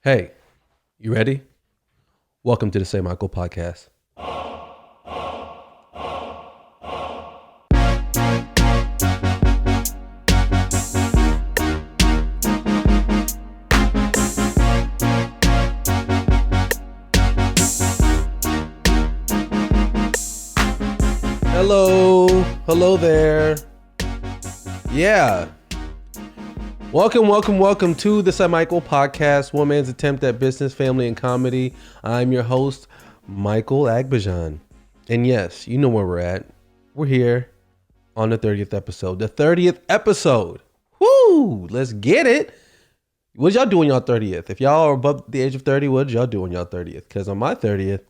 Hey, you ready? Welcome to the Say Michael podcast. Hello there. Yeah. Welcome to the Say Michael podcast, one man's attempt at business, family, and comedy. I'm your host, Michael Agbajan. And yes, you know where we're at. We're here on the 30th episode. The 30th episode. Woo! Let's get it. What y'all do on y'all 30th? If y'all are above the age of 30, what y'all do on y'all 30th? Because on my 30th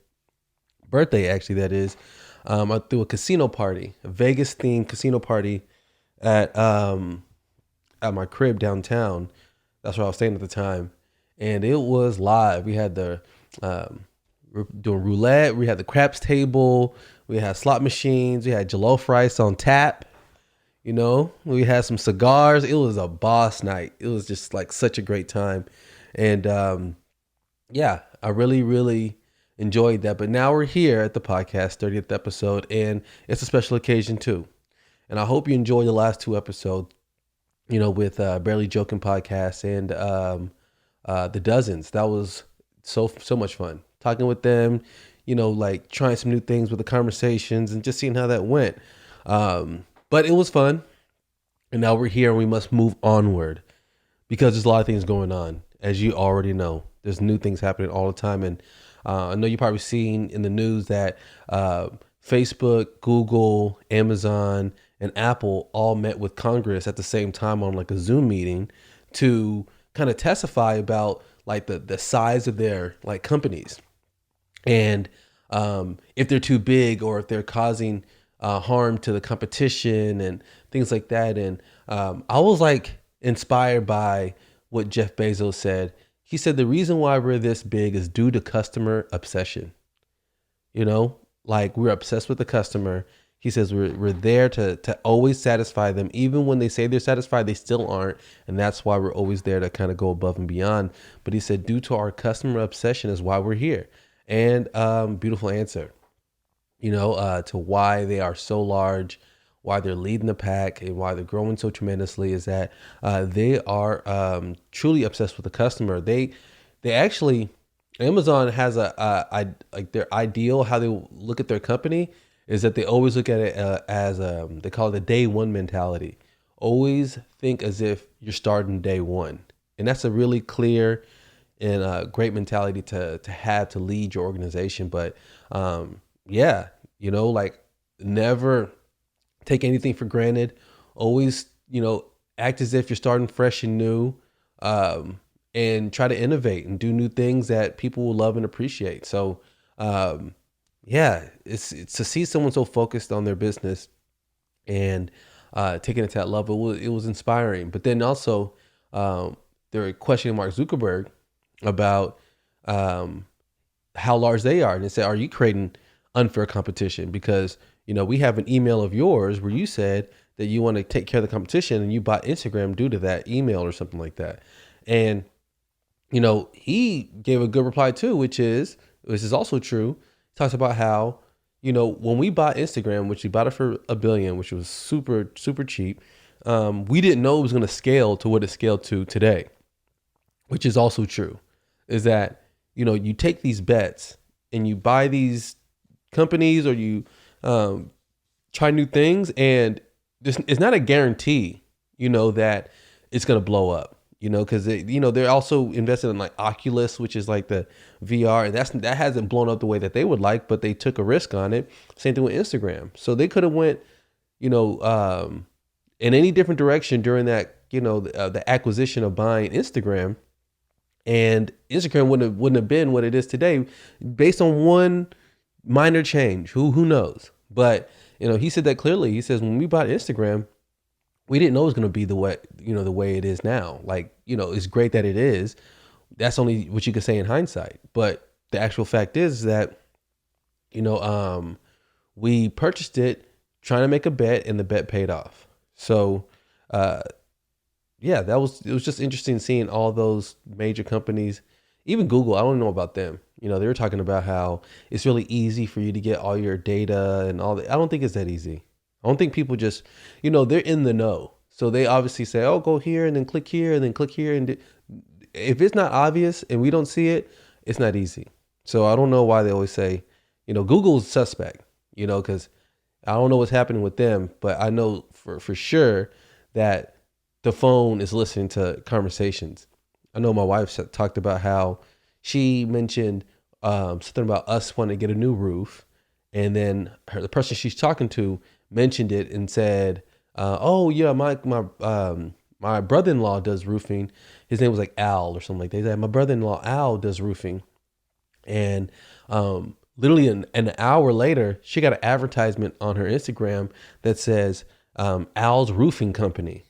birthday, actually, that is, I threw a casino party, a Vegas-themed casino party at my crib downtown. That's where I was staying at the time. And it was live. We had we're doing roulette. We had the craps table. We had slot machines. We had jollof rice on tap. You know, we had some cigars. It was a boss night. It was just like such a great time. And yeah, I really enjoyed that. But now we're here at the podcast, 30th episode, and it's a special occasion too. And I hope you enjoyed the last two episodes, you know, with Barely Joking podcast and the Dozens. That was so much fun talking with them, you know, like trying some new things with the conversations and just seeing how that went. But it was fun. And now we're here and we must move onward because there's a lot of things going on. As you already know, there's new things happening all the time. And I know you've probably seen in the news that Facebook, Google, Amazon, and Apple all met with Congress at the same time on like a Zoom meeting to kind of testify about like the size of their like companies and if they're too big or if they're causing harm to the competition and things like that. And I was like inspired by what Jeff Bezos said. He said the reason why we're this big is due to customer obsession. You know, like we're obsessed with the customer. He says we're there to always satisfy them. Even when they say they're satisfied, they still aren't. And that's why we're always there to kind of go above and beyond. But he said due to our customer obsession is why we're here. And beautiful answer, you know, to why they are so large, why they're leading the pack, and why they're growing so tremendously is that they are truly obsessed with the customer. They actually, Amazon has like their ideal, how they look at their company is that they always look at it as they call it a day one mentality. Always think as if you're starting day one. And that's a really clear and great mentality to have to lead your organization. But yeah, you know, like never take anything for granted. Always, you know, act as if you're starting fresh and new, and try to innovate and do new things that people will love and appreciate. So, yeah, it's to see someone so focused on their business and taking it to that level. It was inspiring. But then also, they're questioning Mark Zuckerberg about how large they are, and they say, "Are you creating unfair competition?" Because you know, we have an email of yours where you said that you want to take care of the competition and you bought Instagram due to that email or something like that. And, you know, he gave a good reply too, which is also true. He talks about how, you know, when we bought Instagram, which we bought it for $1 billion, which was super cheap. We didn't know it was going to scale to what it scaled to today, which is also true, is that, you know, you take these bets and you buy these companies or you, try new things, and it's not a guarantee, you know, that it's going to blow up, you know, because, you know, they're also invested in like Oculus, which is like the VR, and that hasn't blown up the way that they would like, but they took a risk on it. Same thing with Instagram. So they could have went, you know, in any different direction during that, you know, the acquisition of buying Instagram, and Instagram wouldn't have been what it is today based on one minor change. Who knows? But, you know, he said that clearly. He says, when we bought Instagram, we didn't know it was going to be the way, you know, the way it is now. Like, you know, it's great that it is. That's only what you could say in hindsight. But the actual fact is that, you know, we purchased it trying to make a bet, and the bet paid off. So, yeah, it was just interesting seeing all those major companies even Google, I don't know about them. They were talking about how it's really easy for you to get all your data and all that. I don't think it's that easy. I don't think people just, they're in the know. So they obviously say, oh, go here and then click here and then click here. And if it's not obvious and we don't see it, it's not easy. So I don't know why they always say, Google's suspect, because I don't know what's happening with them, but I know for sure that the phone is listening to conversations. I know my wife talked about how she mentioned something about us wanting to get a new roof. And then the person she's talking to mentioned it and said, oh yeah, my brother-in-law does roofing. His name was like Al or something like that. They said, my brother-in-law Al does roofing. And literally an hour later, she got an advertisement on her Instagram that says Al's Roofing Company.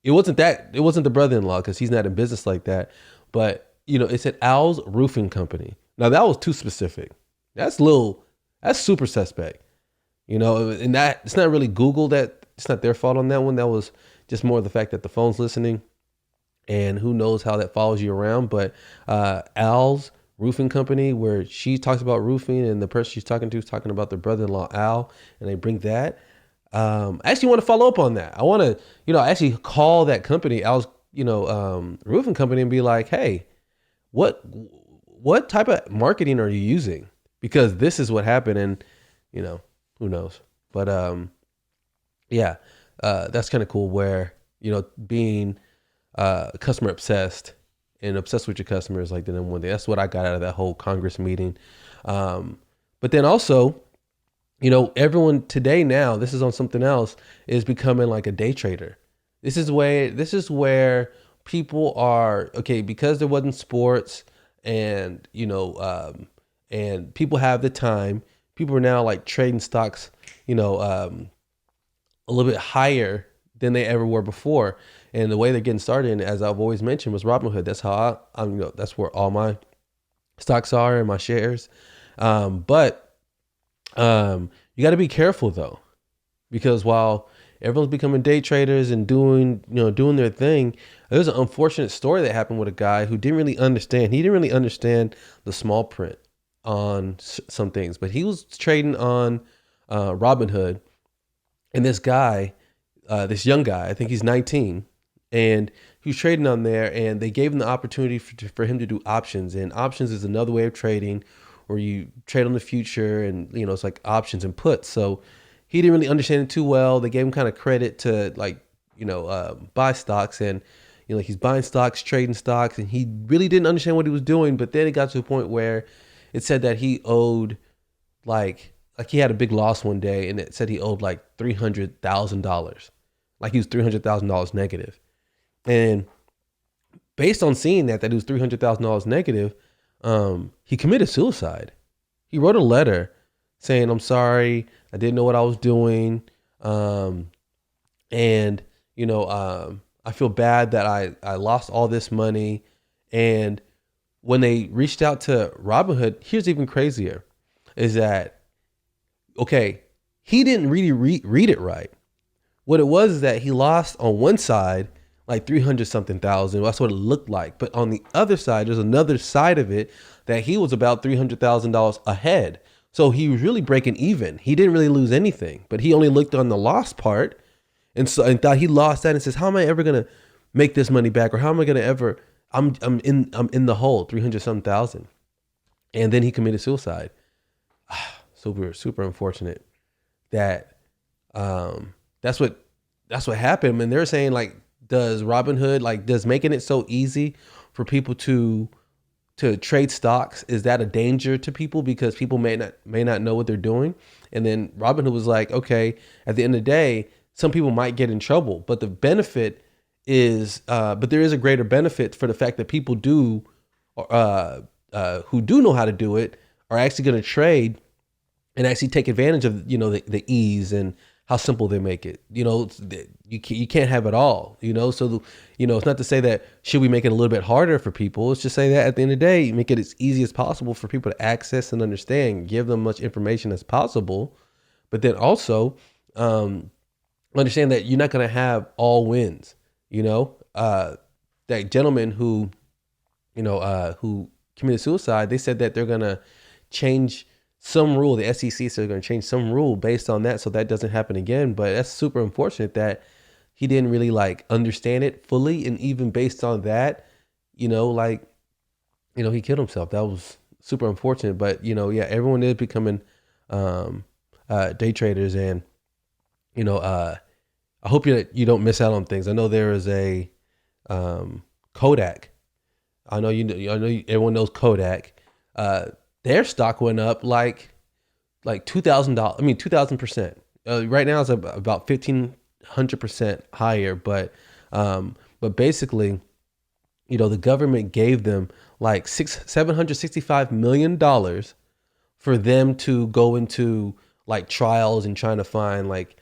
It wasn't the brother-in-law because he's not in business like that. But, it said Al's Roofing Company. Now that was too specific. That's super suspect, and that it's not really Google it's not their fault on that one. That was just more the fact that the phone's listening and who knows how that follows you around. But Al's Roofing Company, where she talks about roofing and the person she's talking to is talking about their brother-in-law Al, and they bring that. I actually want to follow up on that. I want to, actually call that company, Al's, roofing company, and be like, hey, what type of marketing are you using? Because this is what happened, and who knows. But yeah, that's kind of cool. Where being customer obsessed and obsessed with your customers like the number one thing. That's what I got out of that whole Congress meeting. But then also, everyone today now, this is on something else, is becoming like a day trader. This is where people are, okay, because there wasn't sports and, and people have the time, people are now like trading stocks, a little bit higher than they ever were before. And the way they're getting started, as I've always mentioned, was Robinhood. That's how that's where all my stocks are and my shares. But you got to be careful though, because while everyone's becoming day traders and doing their thing, there's an unfortunate story that happened with a guy who didn't really understand. He didn't really understand the small print on some things, but he was trading on Robinhood, and this guy, this young guy, I think he's 19, and he was trading on there, and they gave him the opportunity for him to do options. And options is another way of trading where you trade on the future, and it's like options and puts. So he didn't really understand it too well. They gave him kind of credit to buy stocks, and he's buying stocks, trading stocks, and he really didn't understand what he was doing. But then it got to a point where it said that he owed like he had a big loss one day, and it said he owed like $300,000. Like he was $300,000 negative. And based on seeing that he was $300,000 negative, he committed suicide. He wrote a letter saying, I'm sorry, I didn't know what I was doing. And I feel bad that I lost all this money. And when they reached out to Robinhood, here's even crazier, is that, okay, he didn't really read it right. What it was is that he lost on one side like 300 something thousand. That's what it looked like. But on the other side, there's another side of it that he was about $300,000 ahead. So he was really breaking even. He didn't really lose anything, but he only looked on the loss part and thought he lost that and says, how am I ever going to make this money back? Or how am I going to ever, I'm in the hole, 300 something thousand. And then he committed suicide. Super, super unfortunate that, that's what happened. And they're saying like, does Robinhood, does making it so easy for people to trade stocks, is that a danger to people because people may not know what they're doing? And then Robinhood was like, okay, at the end of the day, some people might get in trouble, but the benefit is, but there is a greater benefit for the fact that people who do know how to do it are actually going to trade and actually take advantage of, the ease and how simple they make it. You can't have it all, so, it's not to say that should we make it a little bit harder for people. It's just say that at the end of the day, make it as easy as possible for people to access and understand, give them much information as possible. But then also understand that you're not going to have all wins. That gentleman who committed suicide, they said that they're going to change some rule. The SEC said they're going to change some rule based on that so that doesn't happen again. But that's super unfortunate that he didn't really like understand it fully. And even based on that, he killed himself. That was super unfortunate. But, everyone is becoming day traders. And, I hope you don't miss out on things. I know there is a Kodak. I know everyone knows Kodak. Their stock went up like $2,000. 2,000%. Right now it's about 1,500% higher. But basically, the government gave them like $765 million for them to go into like trials and trying to find like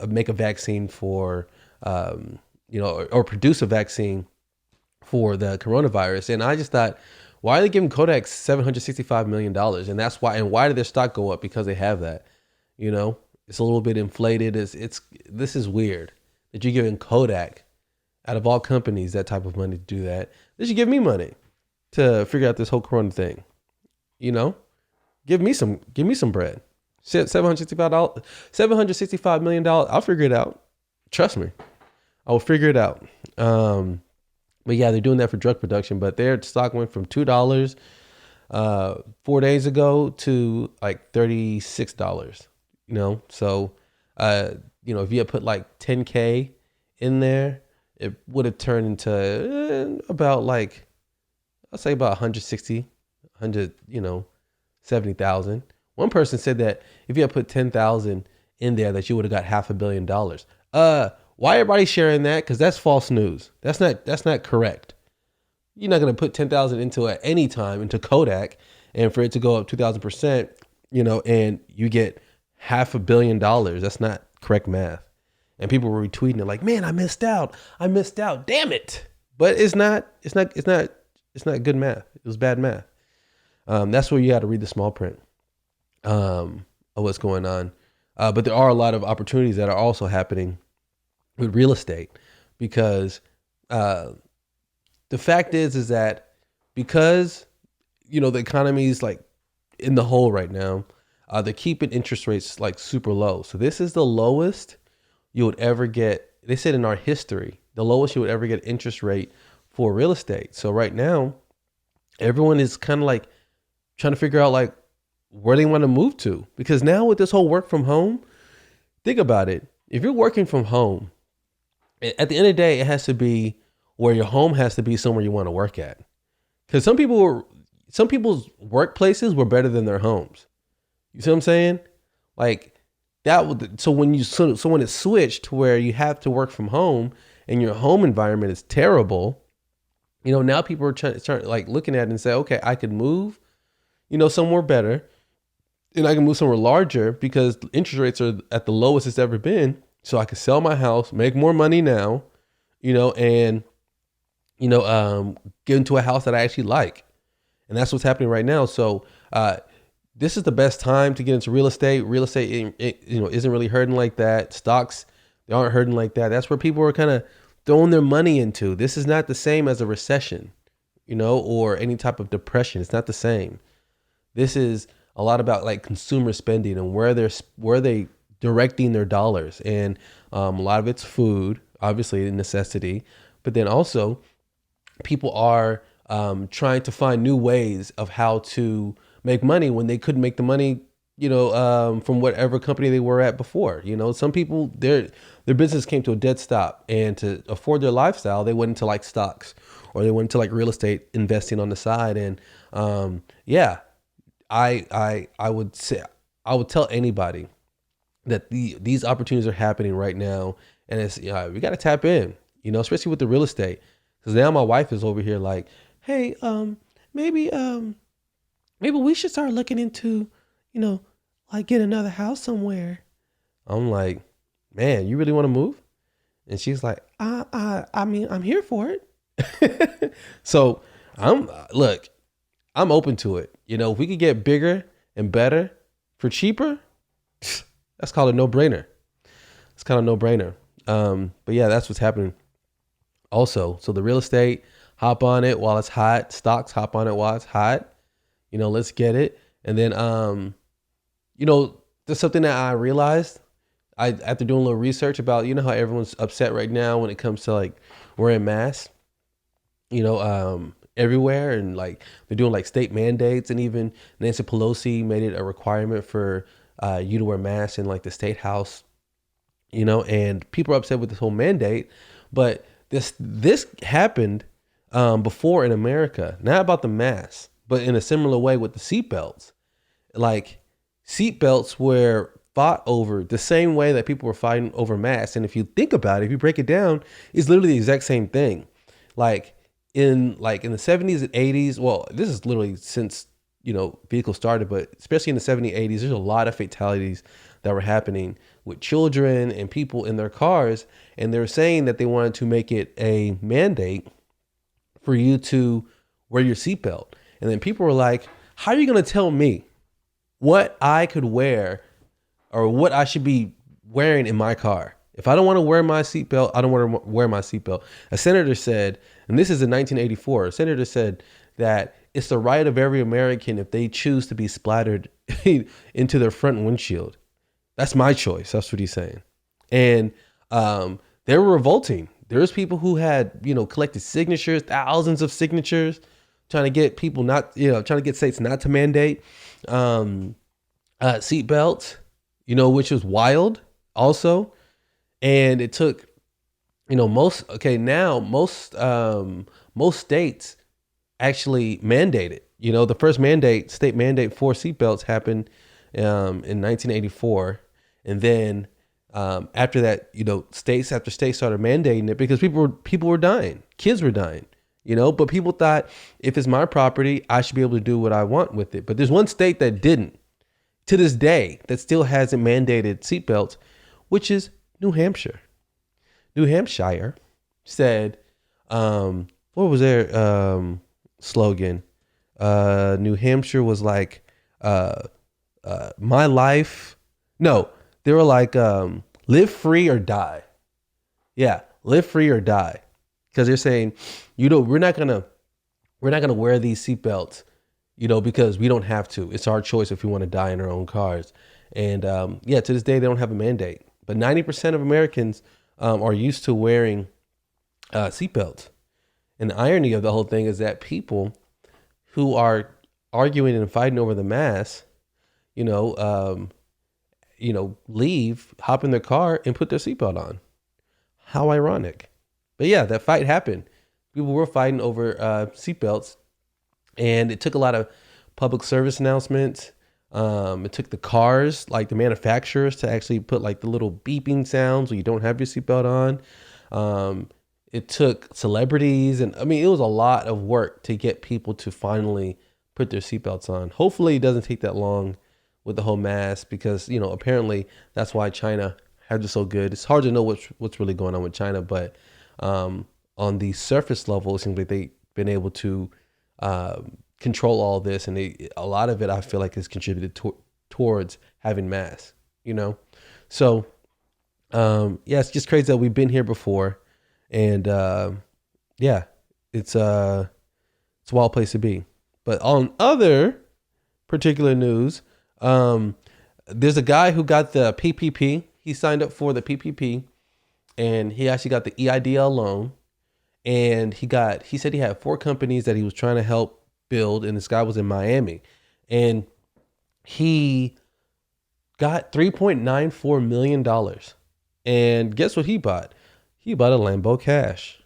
make a vaccine for or produce a vaccine for the coronavirus. And I just thought, why are they giving Kodak $765 million? And that's why. And why did their stock go up? Because they have that. It's a little bit inflated. This is weird that you're giving Kodak, out of all companies, that type of money to do that. They should give me money to figure out this whole corona thing. Give me some bread. $765 million. I'll figure it out. Trust me, I will figure it out. But yeah, they're doing that for drug production. But their stock went from $2 4 days ago to like $36. So if you had put like 10K in there, it would have turned into about like, I'll say about 70,000. One person said that if you had put 10,000 in there, that you would have got $500 million. Why everybody sharing that? Because that's false news. That's not correct. You're not going to put 10,000 into at any time into Kodak, and for it to go up 2,000%, and you get $500 million. That's not correct math. And people were retweeting it like, man, I missed out. Damn it. But it's not good math. It was bad math. That's where you got to read the small print of what's going on. But there are a lot of opportunities that are also happening with real estate, because the fact is that because, the economy is like in the hole right now, they're keeping interest rates like super low. So this is the lowest you would ever get. They said in our history, the lowest you would ever get interest rate for real estate. So right now, everyone is kind of like trying to figure out like where they want to move to, because now with this whole work from home, think about it. If you're working from home, at the end of the day, it has to be where your home has to be somewhere you want to work at. Because some people's workplaces were better than their homes. You see what I'm saying? Like that. So when it switched to where you have to work from home and your home environment is terrible, now people are trying like looking at it and say, okay, I could move, somewhere better, and I can move somewhere larger because interest rates are at the lowest it's ever been. So I could sell my house, make more money now, and get into a house that I actually like. And that's what's happening right now. So this is the best time to get into real estate. Real estate, isn't really hurting like that. Stocks, they aren't hurting like that. That's where people are kind of throwing their money into. This is not the same as a recession, or any type of depression. It's not the same. This is a lot about like consumer spending and where they directing their dollars. And a lot of it's food, obviously a necessity, but then also people are trying to find new ways of how to make money when they couldn't make the money, from whatever company they were at before. Some people, their business came to a dead stop, and to afford their lifestyle, they went into like stocks, or they went into like real estate investing on the side. And I would tell anybody that these opportunities are happening right now, and it's we got to tap in, especially with the real estate, because now my wife is over here like, hey, maybe we should start looking into, like get another house somewhere. I'm like, man, you really want to move? And she's like, I mean, I'm here for it. So I'm open to it. If we could get bigger and better for cheaper, that's called a no-brainer. It's kind of no-brainer. But yeah, that's what's happening also. So the real estate, hop on it while it's hot. Stocks, hop on it while it's hot. Let's get it. And then, there's something that I realized after doing a little research about, how everyone's upset right now when it comes to like wearing masks, everywhere. And like they're doing like state mandates, and even Nancy Pelosi made it a requirement for you to wear masks in like the state house, and people are upset with this whole mandate. But this happened before in America, not about the masks, but in a similar way with the seatbelts. Like seatbelts were fought over the same way that people were fighting over masks. And if you think about it, if you break it down, it's literally the exact same thing. Like in the 70s and 80s, well, this is literally since, vehicles started, but especially in the 70s, 80s, there's a lot of fatalities that were happening with children and people in their cars. And they were saying that they wanted to make it a mandate for you to wear your seatbelt. And then people were like, how are you going to tell me what I could wear or what I should be wearing in my car? If I don't want to wear my seatbelt, I don't want to wear my seatbelt. A senator said, and this is in 1984, a senator said that it's the right of every American if they choose to be splattered into their front windshield. That's my choice. That's what he's saying. And they were revolting. There's people who had, collected signatures, thousands of signatures, trying to get people trying to get states not to mandate seatbelts, which was wild also. And it took, most states actually mandated, the first state mandate for seatbelts happened in 1984. And then after that, states after states started mandating it because people were dying, kids were dying, but people thought if it's my property, I should be able to do what I want with it. But there's one state that didn't to this day that still hasn't mandated seatbelts, which is New Hampshire. New Hampshire said, what was their slogan? New Hampshire was like, my life. No, they were like, live free or die. Yeah, live free or die. Because they're saying, we're not gonna wear these seatbelts, because we don't have to. It's our choice if we want to die in our own cars. And to this day, they don't have a mandate. But 90% of Americans are used to wearing seatbelts. And the irony of the whole thing is that people who are arguing and fighting over the mask, leave, hop in their car and put their seatbelt on. How ironic. But yeah, that fight happened. People were fighting over seatbelts, and it took a lot of public service announcements. It took the cars, like the manufacturers, to actually put like the little beeping sounds when you don't have your seatbelt on. It took celebrities, and it was a lot of work to get people to finally put their seatbelts on. Hopefully it doesn't take that long with the whole mask, because, apparently that's why China has it so good. It's hard to know what's really going on with China, but on the surface level, it seems like they've been able to control all this, and a lot of it I feel like is contributed towards having masks, So it's just crazy that we've been here before, and it's a wild place to be. But on other particular news, there's a guy who got the PPP. He signed up for the PPP, and he actually got the EIDL loan. And he said he had 4 companies that he was trying to help build, and this guy was in Miami, and he got $3.94 million. And guess what he bought? He bought a Lambo cash.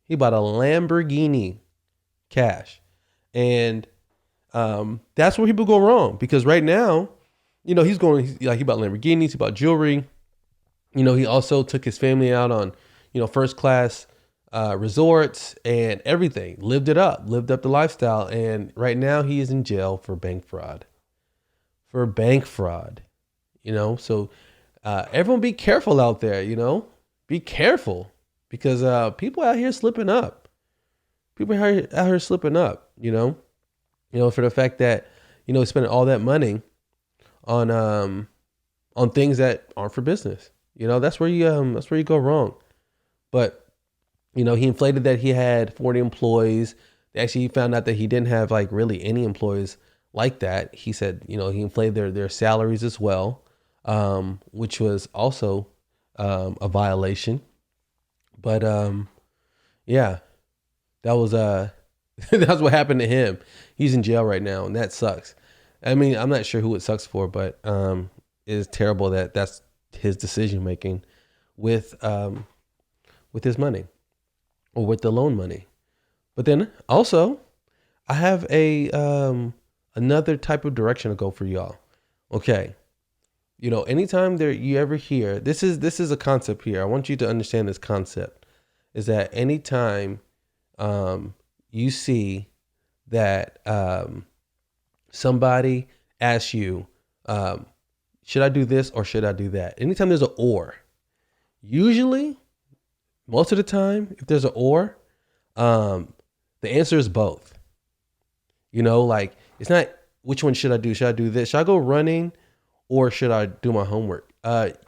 He bought a Lamborghini cash. And that's where people go wrong, because right now, he bought Lamborghinis, he bought jewelry. He also took his family out on, first class resorts and everything, lived up the lifestyle. And right now he is in jail for bank fraud. So everyone be careful out there, be careful, because people out here slipping up. People out here slipping up, for the fact that, spending all that money on things that aren't for business. That's where you go wrong. But He inflated that he had 40 employees. Actually, he found out that he didn't have like really any employees like that. He said, he inflated their salaries as well, which was also a violation. But yeah, that was that's what happened to him. He's in jail right now, and that sucks. I mean, I'm not sure who it sucks for, but it's terrible that that's his decision making with his money or with the loan money. But then also, I have a another type of direction to go for y'all. Okay, anytime you ever hear this is a concept here. I want you to understand this concept is that anytime you see that somebody asks you, should I do this or should I do that? Anytime there's an or, usually, most of the time, if there's an or, the answer is both. Like it's not which one should I do? Should I do this? Should I go running or should I do my homework?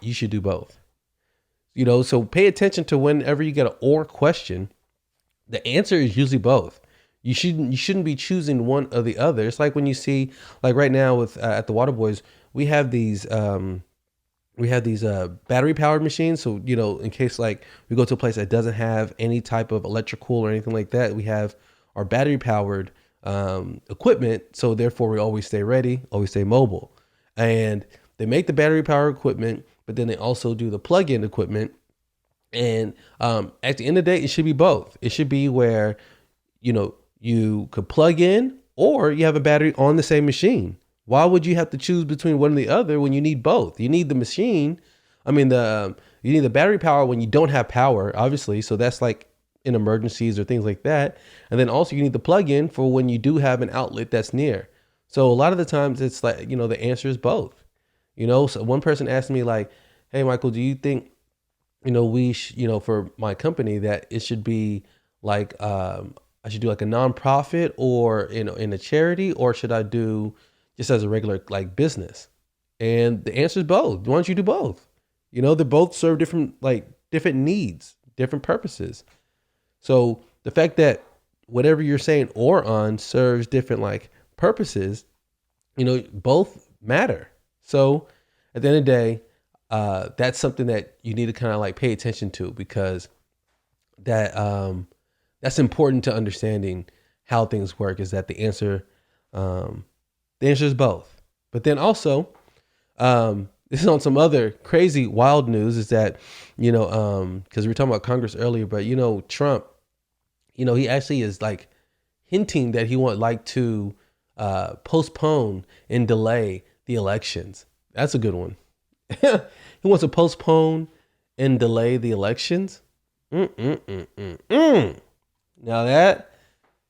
You should do both. So pay attention to whenever you get an or question, the answer is usually both. You shouldn't be choosing one or the other. It's like when you see, like right now with at the Water Boys, we have these battery powered machines. So in case like we go to a place that doesn't have any type of electrical or anything like that, we have our battery powered equipment. So therefore, we always stay ready, always stay mobile. And they make the battery powered equipment, but then they also do the plug-in equipment. And at the end of the day, it should be both. It should be where you could plug in or you have a battery on the same machine. Why would you have to choose between one or the other when you need both? You need the machine. You need the battery power when you don't have power, obviously. So that's like in emergencies or things like that. And then also you need the plug-in for when you do have an outlet that's near. So a lot of the times it's like, the answer is both. So one person asked me like, hey, Michael, do you think, we for my company that it should be like, I should do like a nonprofit or, in a charity, or should I do just as a regular like business? And the answer is both. Why don't you do both? They both serve different needs, different purposes. So the fact that whatever you're saying or on serves different like purposes, both matter. So at the end of the day, that's something that you need to kind of like pay attention to, because that's important to understanding how things work, is that the answer is both. But then also, this is on some other crazy, wild news, is that, because we were talking about Congress earlier, but, Trump, he actually is like hinting that he would like to postpone and delay the elections. That's a good one. He wants to postpone and delay the elections. Now that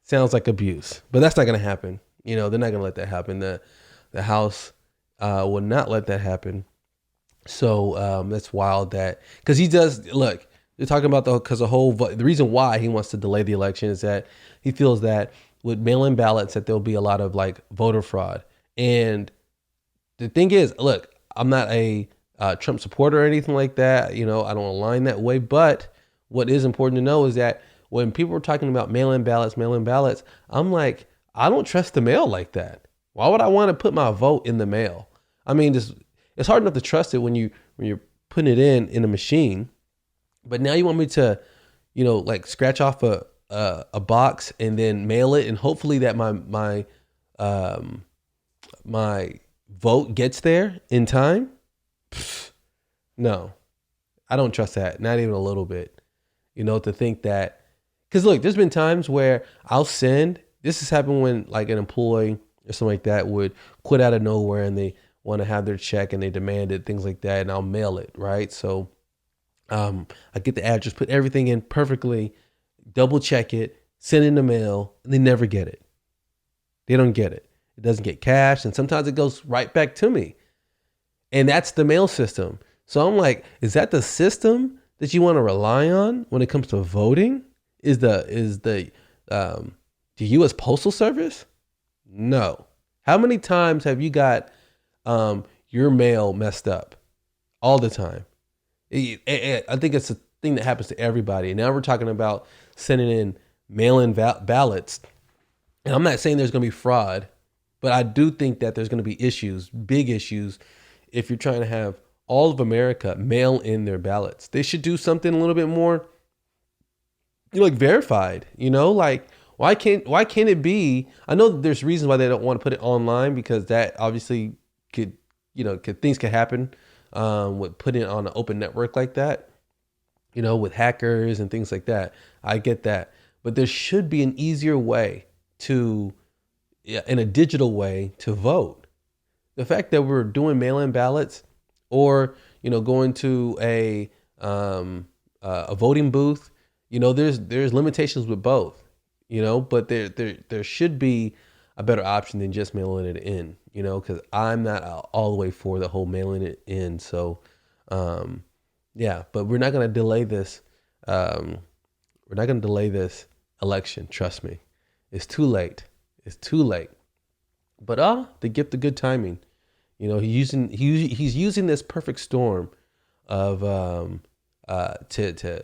sounds like abuse, but that's not going to happen. They're not going to let that happen. The House will not let that happen. So that's wild that, because he does, look, they're talking about the reason why he wants to delay the election is that he feels that with mail-in ballots that there'll be a lot of like voter fraud. And the thing is, look, I'm not a Trump supporter or anything like that. I don't align that way. But what is important to know is that when people are talking about mail-in ballots, I'm like, I don't trust the mail like that. Why would I want to put my vote in the mail? I mean, it's hard enough to trust it when you're putting it in a machine. But now you want me to, like scratch off a box and then mail it, and hopefully that my vote gets there in time. No, I don't trust that. Not even a little bit. To think that, because look, there's been times where this has happened when like an employee or something like that would quit out of nowhere and they want to have their check and they demand it, things like that, and I'll mail it, right? So I get the address, put everything in perfectly, double check it, send it in the mail, and they never get it. They don't get it. It doesn't get cashed, and sometimes it goes right back to me. And that's the mail system. So I'm like, is that the system that you want to rely on when it comes to voting? Is the U.S. Postal Service? No. How many times have you got your mail messed up? All the time. I think it's thing that happens to everybody. And now we're talking about sending in mail-in ballots. And I'm not saying there's going to be fraud, but I do think that there's going to be issues, big issues, if you're trying to have all of America mail in their ballots. They should do something a little bit more, like verified, like why can't it be? I know that there's reasons why they don't want to put it online, because that obviously could, things could happen with putting it on an open network like that, with hackers and things like that. I get that. But there should be an easier way in a digital way to vote. The fact that we're doing mail-in ballots or, going to a voting booth, there's limitations with both, but there should be a better option than just mailing it in, because I'm not all the way for the whole mailing it in. So, yeah, but we're not going to delay this. We're not going to delay this election. Trust me. It's too late. It's too late. But the gift of good timing. He's using this perfect storm of to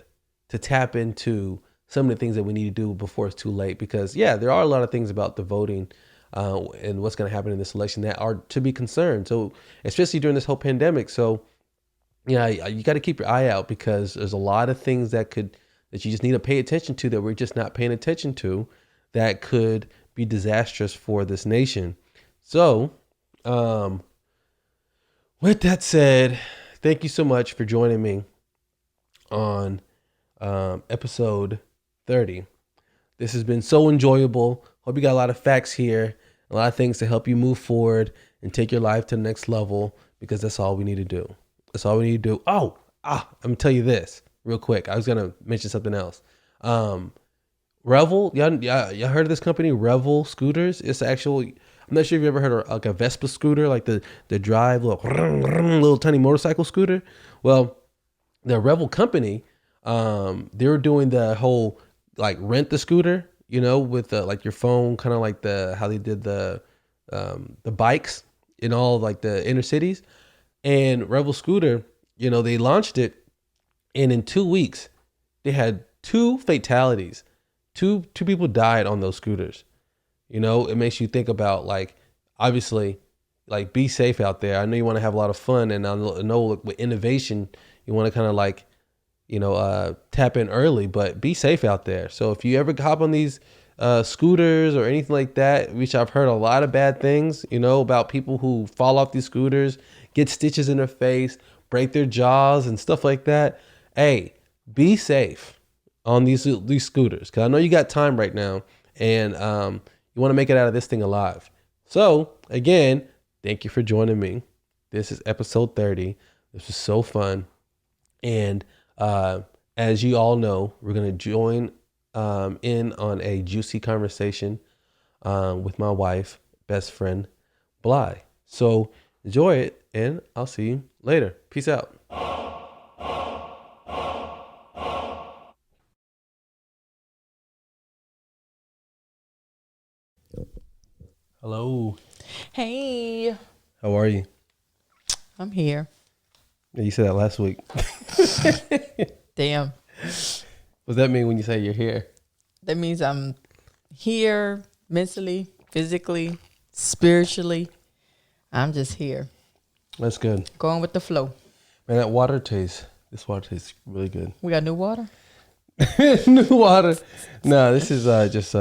tap into some of the things that we need to do before it's too late. Because there are a lot of things about the voting and what's going to happen in this election that are to be concerned. So especially during this whole pandemic. So you got to keep your eye out, because there's a lot of things that you just need to pay attention to that we're just not paying attention to, that could be disastrous for this nation. So, with that said, thank you so much for joining me on episode 30. This has been so enjoyable. Hope you got a lot of facts here, a lot of things to help you move forward and take your life to the next level, because that's all we need to do. That's all we need to do. I'm gonna tell you this real quick. I was gonna mention something else. Revel, y'all heard of this company, Revel Scooters? It's actual. I'm not sure if you ever heard of like a Vespa scooter, like the drive little tiny motorcycle scooter. Well, the Revel company, they were doing the whole like rent the scooter, with like your phone, kind of like how they did the bikes in all like the inner cities. And Revel Scooter, they launched it, and in 2 weeks, they had 2 fatalities. Two people died on those scooters. It makes you think about, like, obviously, like, be safe out there. I know you want to have a lot of fun, and I know with innovation, you want to kind of like, tap in early, but be safe out there. So if you ever hop on these scooters or anything like that, which I've heard a lot of bad things, about people who fall off these scooters, get stitches in their face, break their jaws and stuff like that. Hey, be safe on these scooters, because I know you got time right now, and you want to make it out of this thing alive. So again, thank you for joining me. This is episode 30. This was so fun. And as you all know, we're going to join in on a juicy conversation with my wife, best friend, Bly. So enjoy it, and I'll see you later. Peace out. Hello. Hey. How are you? I'm here. You said that last week. Damn. What does that mean when you say you're here? That means I'm here mentally, physically, spiritually. I'm just here. That's good. Going with the flow. Man, this water tastes really good. We got new water? New water. No, this is just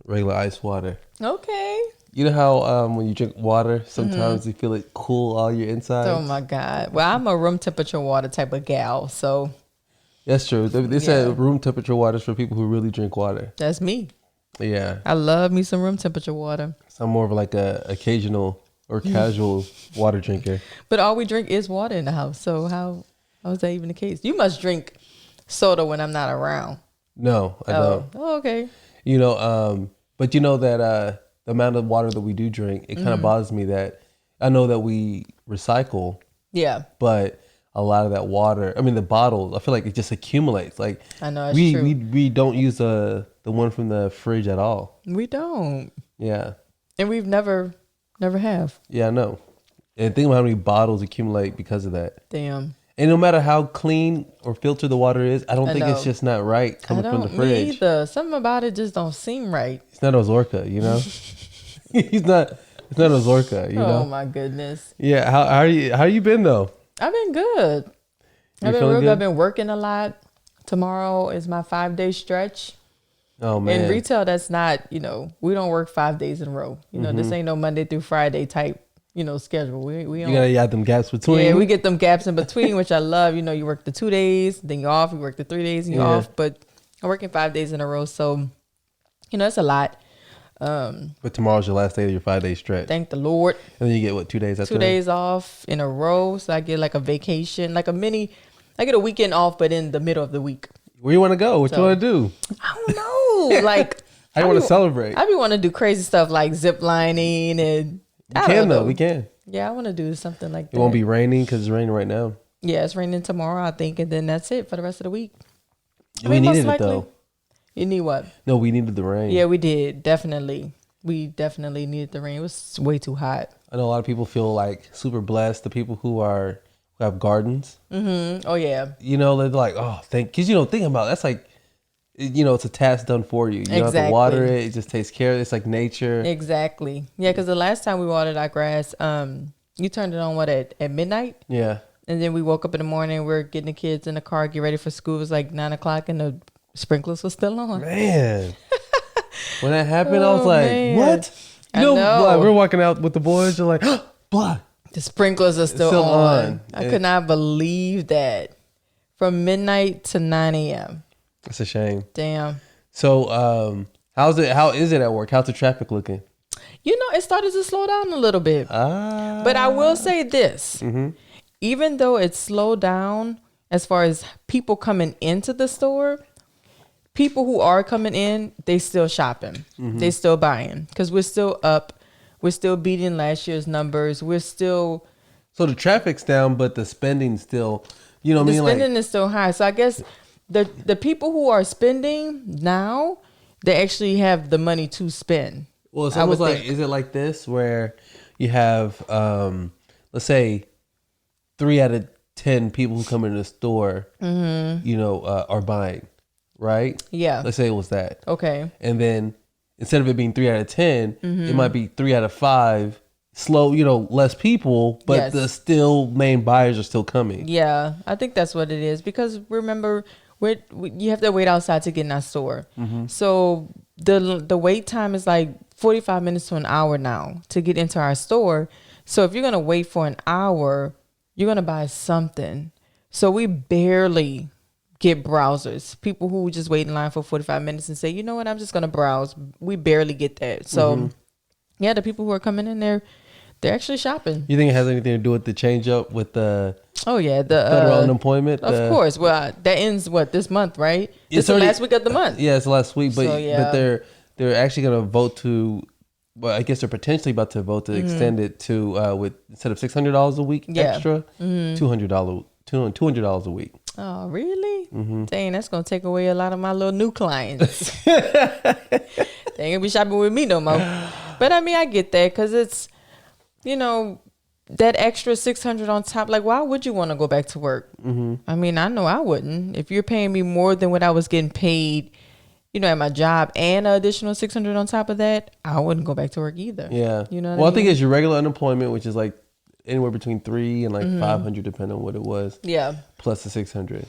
regular ice water. Okay. You know how when you drink water, sometimes you feel it cool all your insides? Oh, my God. Well, I'm a room temperature water type of gal, so. That's true. They said room temperature water is for people who really drink water. That's me. Yeah. I love me some room temperature water. So I'm more of like a occasional or casual water drinker. But all we drink is water in the house, so how is that even the case? You must drink soda when I'm not around. No, I don't. Oh, okay. But you know that the amount of water that we do drink, it kind of bothers me that I know that we recycle. Yeah. But a lot of that water, I mean, the bottles, I feel like it just accumulates. Like I know, it's true. We don't use the one from the fridge at all. We don't. Yeah. And we've never have. Yeah, I know. And think about how many bottles accumulate because of that. Damn. And no matter how clean or filtered the water is, I don't think it's know. just not right coming from the Me fridge. either. Something about it just don't seem right. It's not Ozorka, you know. It's not Ozorka, you know. Oh my goodness. Yeah. How you been though? I've been good. You I've been feeling real good. good? I've been working a lot. Tomorrow is my 5-day stretch. Oh man. In retail, that's not, we don't work 5 days in a row. This ain't no Monday through Friday type, schedule. We You don't. gotta add them gaps between. Yeah, we get them gaps in between, which I love. You work the 2 days, then you're off. You work the 3 days, and you're off. But I'm working 5 days in a row, so it's a lot. But tomorrow's your last day of your 5-day stretch. Thank the Lord. And then you get what, 2 days after 2 that? days off in a row, so I get like a vacation, like I get a weekend off, but in the middle of the week. Where you want to go? What you want to do? I don't know. Like, I want to celebrate. I be want to do crazy stuff like zip lining and. We can. Yeah, I want to do something like that. It won't be raining because it's raining right now. Yeah, it's raining tomorrow, I think, and then that's it for the rest of the week. We needed it though. You need what? No, we needed the rain. Yeah, we did. Definitely. We definitely needed the rain. It was way too hot. I know a lot of people feel like super blessed. The people who have gardens. Mm-hmm. Oh, yeah. They're like, oh, because think about it, that's like, it's a task done for you. You don't have to water it. It just takes care of it. It's like nature. Exactly. Yeah, because the last time we watered our grass, you turned it on, at midnight? Yeah. And then we woke up in the morning. We're getting the kids in the car, get ready for school. It was like 9 o'clock and the sprinklers were still on. Man. When that happened, I was like, man. what? I know. Blood. We're walking out with the boys. You're like, blood. The sprinklers are still on. I could not believe that. From midnight to 9 a.m. That's a shame. Damn. So, how is it at work? How's the traffic looking? It started to slow down a little bit. But I will say this. Mm-hmm. Even though it slowed down as far as people coming into the store, people who are coming in, they still shopping. Mm-hmm. They still buying because we're still up. We're still beating last year's numbers. We're still. So the traffic's down, but the spending's still, you know what I mean? The spending is still high. So I guess the people who are spending now, they actually have the money to spend. Well, it's almost like, is it like this where you have, let's say, 3 out of 10 people who come into the store, are buying, right? Yeah. Let's say it was that. Okay. And then instead of it being 3 out of 10, it might be 3 out of 5. Slow, less people, but the still main buyers are still coming. Yeah, I think that's what it is. Because remember, you have to wait outside to get in our store. Mm-hmm. So the wait time is like 45 minutes to an hour now to get into our store. So if you're going to wait for an hour, you're going to buy something. So we barely get browsers. People who just wait in line for 45 minutes and say, you know what, I'm just going to browse. We barely get that. So yeah, the people who are coming in there, they're actually shopping. You think it has anything to do with the change up with the federal unemployment? Of course. Well, that ends this month, right? It's the last week of the month. Yeah, it's the last week. But So, yeah. but they're actually going to vote to. Well, I guess they're potentially about to vote to extend it to with instead of $600 a week extra, $200 a week. Oh, really? Mm-hmm. Dang, that's gonna take away a lot of my little new clients. They ain't gonna be shopping with me no more. But I mean, I get that because it's, that extra $600 on top. Like, why would you want to go back to work? Mm-hmm. I mean, I know I wouldn't. If you're paying me more than what I was getting paid, at my job, and an additional $600 on top of that, I wouldn't go back to work either. Yeah. You know. Well, I think it's your regular unemployment, which is like anywhere between 3 and like 500, depending on what it was. Yeah. Plus the 600.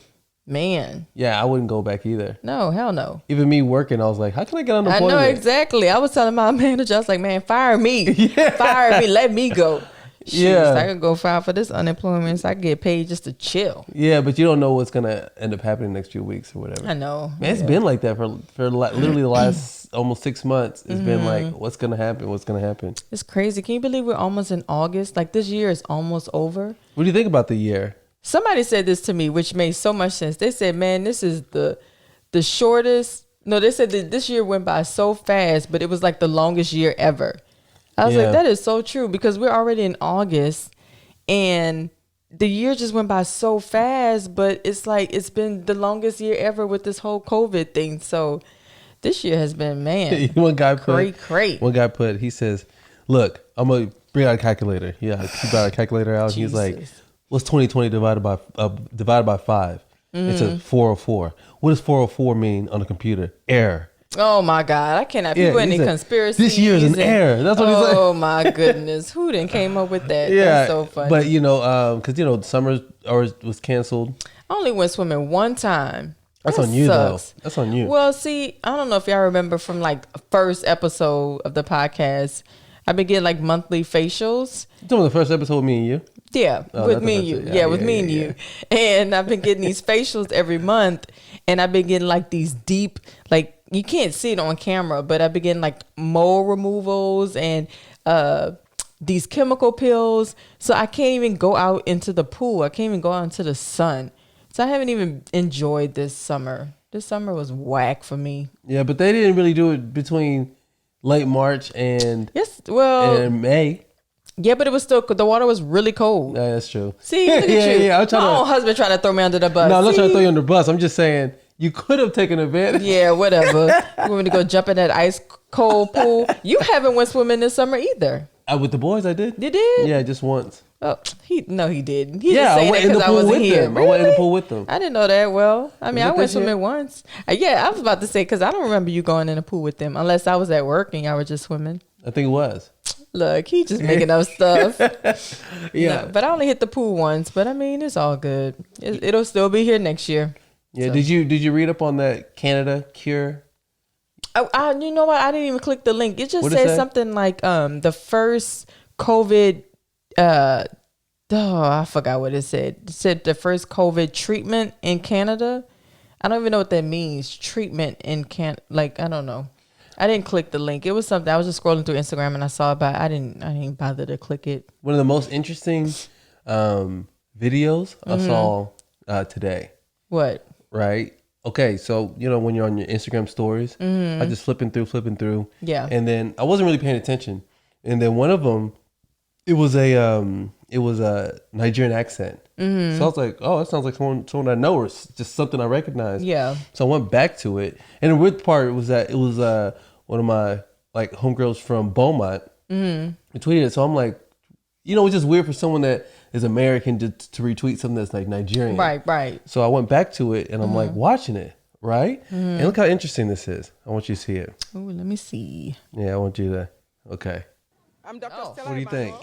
Man. Yeah, I wouldn't go back either. No, hell no. Even me working, I was like, how can I get unemployment? I know exactly. I was telling my manager, I was like, man, fire me. Yeah. Fire me. Let me go. Yeah. I could go file for this unemployment so I get paid just to chill. Yeah, but you don't know what's going to end up happening next few weeks or whatever. I know. Man, it's been like that for literally the last almost 6 months. It's been like, what's going to happen? What's going to happen? It's crazy. Can you believe we're almost in August? Like, this year is almost over. What do you think about the year? Somebody said this to me, which made so much sense. They said, man, this is the shortest. No, they said that this year went by so fast, but it was like the longest year ever. I was like, that is so true, because we're already in August and the year just went by so fast, but it's like it's been the longest year ever with this whole COVID thing. So this year has been, man, One guy put, he says, look, I'm going to bring out a calculator. Yeah, he brought a calculator out. And he's like, What's 2020 divided by 5? It's a 404. What does 404 mean on a computer? Error. Oh my God, I cannot. People in the conspiracy. This year is an error. That's what he's like. Oh my goodness, who then came up with that? Yeah, that's so funny. But because summer was canceled. I only went swimming one time. That's that on you sucks. though. That's on you. Well, see, I don't know if y'all remember from like first episode of the podcast. I've been getting like monthly facials. You talking about the first episode with me and you? Yeah, with me and you. Yeah, with me and you. And I've been getting these facials every month, and I've been getting like these deep, like you can't see it on camera, but I've been getting like mole removals and these chemical pills. So I can't even go out into the pool. I can't even go out into the sun. So I haven't even enjoyed this summer. This summer was whack for me. Yeah, but they didn't really do it between late March and May. Yeah, but it was still, the water was really cold. Yeah, that's true. See, look at you. Yeah, My own husband trying to throw me under the bus. No, I'm not trying to throw you under the bus. I'm just saying you could have taken advantage. Yeah, whatever. You want me to go jump in that ice cold pool? You haven't went swimming this summer either. With the boys, I did. You did? Yeah, just once. Oh, he didn't. He just saying that because I wasn't here. Really? I went in the pool with them. I didn't know that. Well, I mean, I went swimming once. Yeah, I was about to say because I don't remember you going in the pool with them unless I was at work and y'all were just swimming. I think it was. Look, he just making up stuff. Yeah, no, but I only hit the pool once. But I mean, it's all good. It'll still be here next year. Yeah. So. Did you read up on that Canada cure? You know what? I didn't even click the link. It just said something like the first COVID. I forgot what it said. It said the first COVID treatment in Canada. I don't even know what that means. Treatment in I don't know. I didn't click the link. It was something I was just scrolling through Instagram and I saw it, but I didn't bother to click it. One of the most interesting videos I saw today. What? Right. Okay, so when you're on your Instagram stories, I just flipping through. Yeah. And then I wasn't really paying attention, and then one of them, it was a Nigerian accent. So I was like, oh, that sounds like someone I know, or just something I recognize. Yeah. So I went back to it, and the weird part was that it was one of my like homegirls from Beaumont. Retweeted it, so I'm like, it's just weird for someone that is American to retweet something that's like Nigerian. Right. So I went back to it and I'm like watching it, right? And look how interesting this is. I want you to see it. Oh, let me see. Yeah, I want you to. Okay. I'm Dr. Stella. What do you think?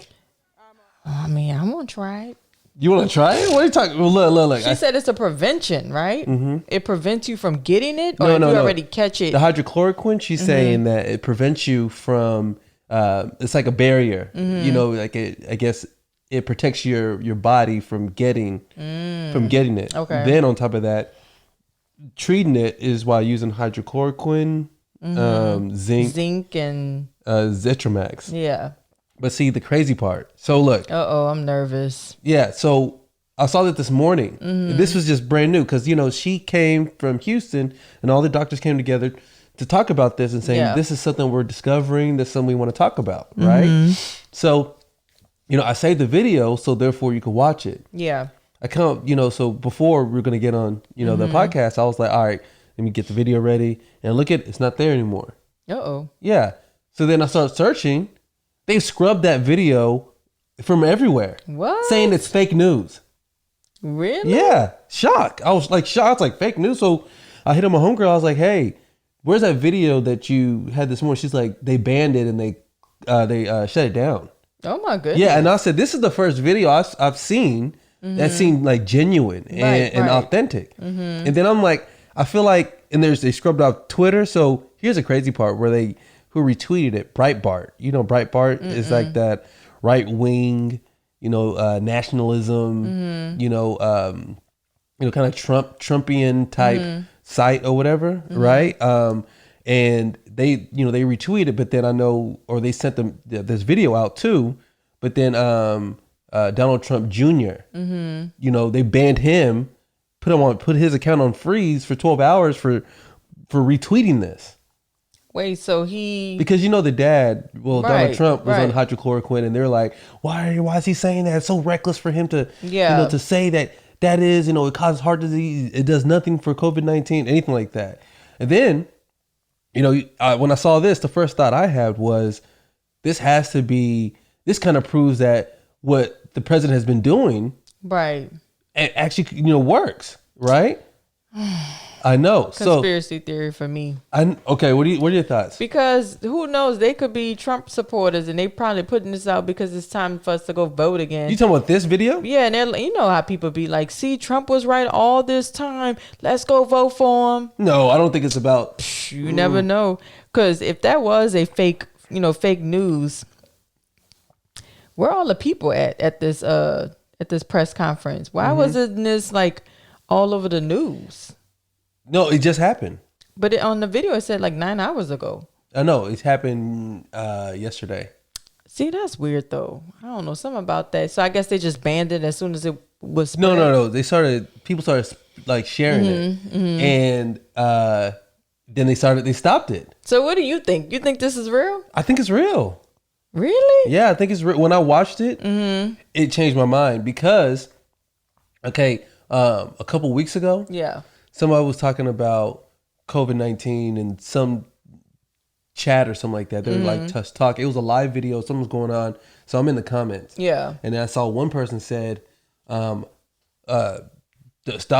I mean, I'm gonna try it. You want to try it? What are you talking? Well, look. She said it's a prevention, right? It prevents you from getting it, or no, already catch it. The hydrochloroquine. She's saying that it prevents you from. It's like a barrier. Like I guess it protects your body from getting it. Okay. Then on top of that, treating it is while using hydrochloroquine, zinc, and Zetramax. Yeah. But see the crazy part. So look. I'm nervous. Yeah. So I saw that this morning. This was just brand new because she came from Houston and all the doctors came together to talk about this and saying this is something we're discovering. This is something we want to talk about, right? So. I saved the video, so therefore you can watch it. Yeah. I come, so before we are going to get on, the podcast, I was like, all right, let me get the video ready. And look it's not there anymore. Yeah. So then I started searching. They scrubbed that video from everywhere. What? Saying it's fake news. Really? Yeah. Shock. I was like shocked, like fake news. So I hit on my homegirl. I was like, hey, where's that video that you had this morning? She's like, they banned it and they shut it down. Oh my goodness. Yeah, and I said this is the first video I've seen that seemed like genuine and authentic. And then I'm like, I feel like, and they scrubbed off Twitter. So here's the crazy part where who retweeted it, Breitbart. Breitbart is like that right wing, nationalism, kind of Trumpian type site or whatever, right? And they retweeted, but then I know, or they sent them this video out too. But then Donald Trump Jr., they banned him, put his account on freeze for 12 hours for retweeting this. Wait, so because the dad, Donald Trump was on hydrochloroquine, and they're like, why is he saying that? It's so reckless for him to to say that is, it causes heart disease. It does nothing for COVID-19, anything like that. And then. When I saw this, the first thought I had was, this kind of proves that what the president has been doing Right. it actually, works, right? I know. Conspiracy theory for me. Okay. What are your thoughts? Because who knows? They could be Trump supporters, and they probably putting this out because it's time for us to go vote again. You talking about this video? Yeah, and you know how people be like, "See, Trump was right all this time. Let's go vote for him." No, I don't think it's about. You never know, because if that was a fake news, where are all the people at this press conference? Why wasn't this like all over the news? No, it just happened. But on the video, it said like 9 hours ago. I know it happened yesterday. See, that's weird though. I don't know something about that. So I guess they just banned it as soon as it was spread. No. People started like sharing it, and then they stopped it. So what do you think? You think this is real? I think it's real. Really? Yeah, I think it's real. When I watched it, it changed my mind because, a couple weeks ago, somebody was talking about COVID-19 and some chat or something like that. They were like just talk. It was a live video. Something was going on. So I'm in the comments. Yeah. And I saw one person said, stop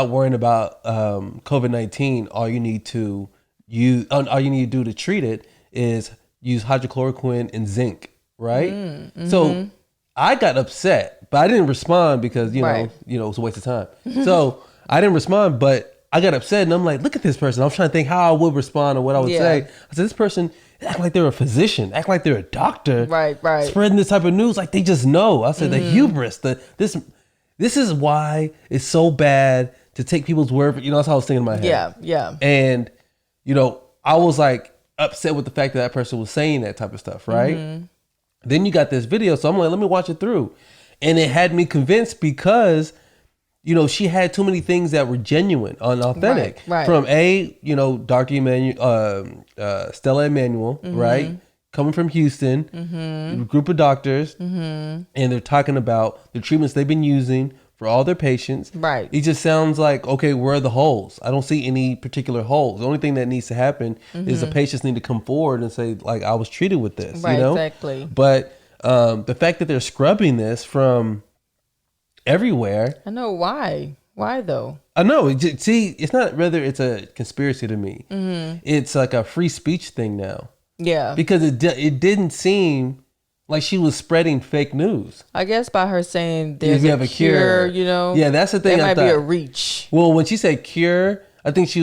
worrying about COVID-19. All you need to do to treat it is use hydrochloroquine and zinc. Right. So I got upset, but I didn't respond because, you know, it was a waste of time. So I didn't respond, but I got upset and I'm like, look at this person. I was trying to think how I would respond or what I would say. I said, this person act like they're a physician, act like they're a doctor. Right. Spreading this type of news like they just know. I said the hubris, this is why it's so bad to take people's word for, that's how I was thinking in my head. Yeah. And, I was like upset with the fact that person was saying that type of stuff, right? Then you got this video, so I'm like, let me watch it through. And it had me convinced because, she had too many things that were genuine and authentic. Right. From Dr. Immanuel, Stella Immanuel, right? Coming from Houston, a group of doctors, and they're talking about the treatments they've been using for all their patients. Right. It just sounds like, okay, where are the holes? I don't see any particular holes. The only thing that needs to happen is the patients need to come forward and say, like, I was treated with this. Right, exactly. But the fact that they're scrubbing this from everywhere. I know why. Why though? I know. See, it's not whether it's a conspiracy to me. It's like a free speech thing now. Yeah. Because it didn't seem like she was spreading fake news. I guess by her saying there's a cure, Yeah, that's the thing. That might be a reach. Well, when she said cure, I think she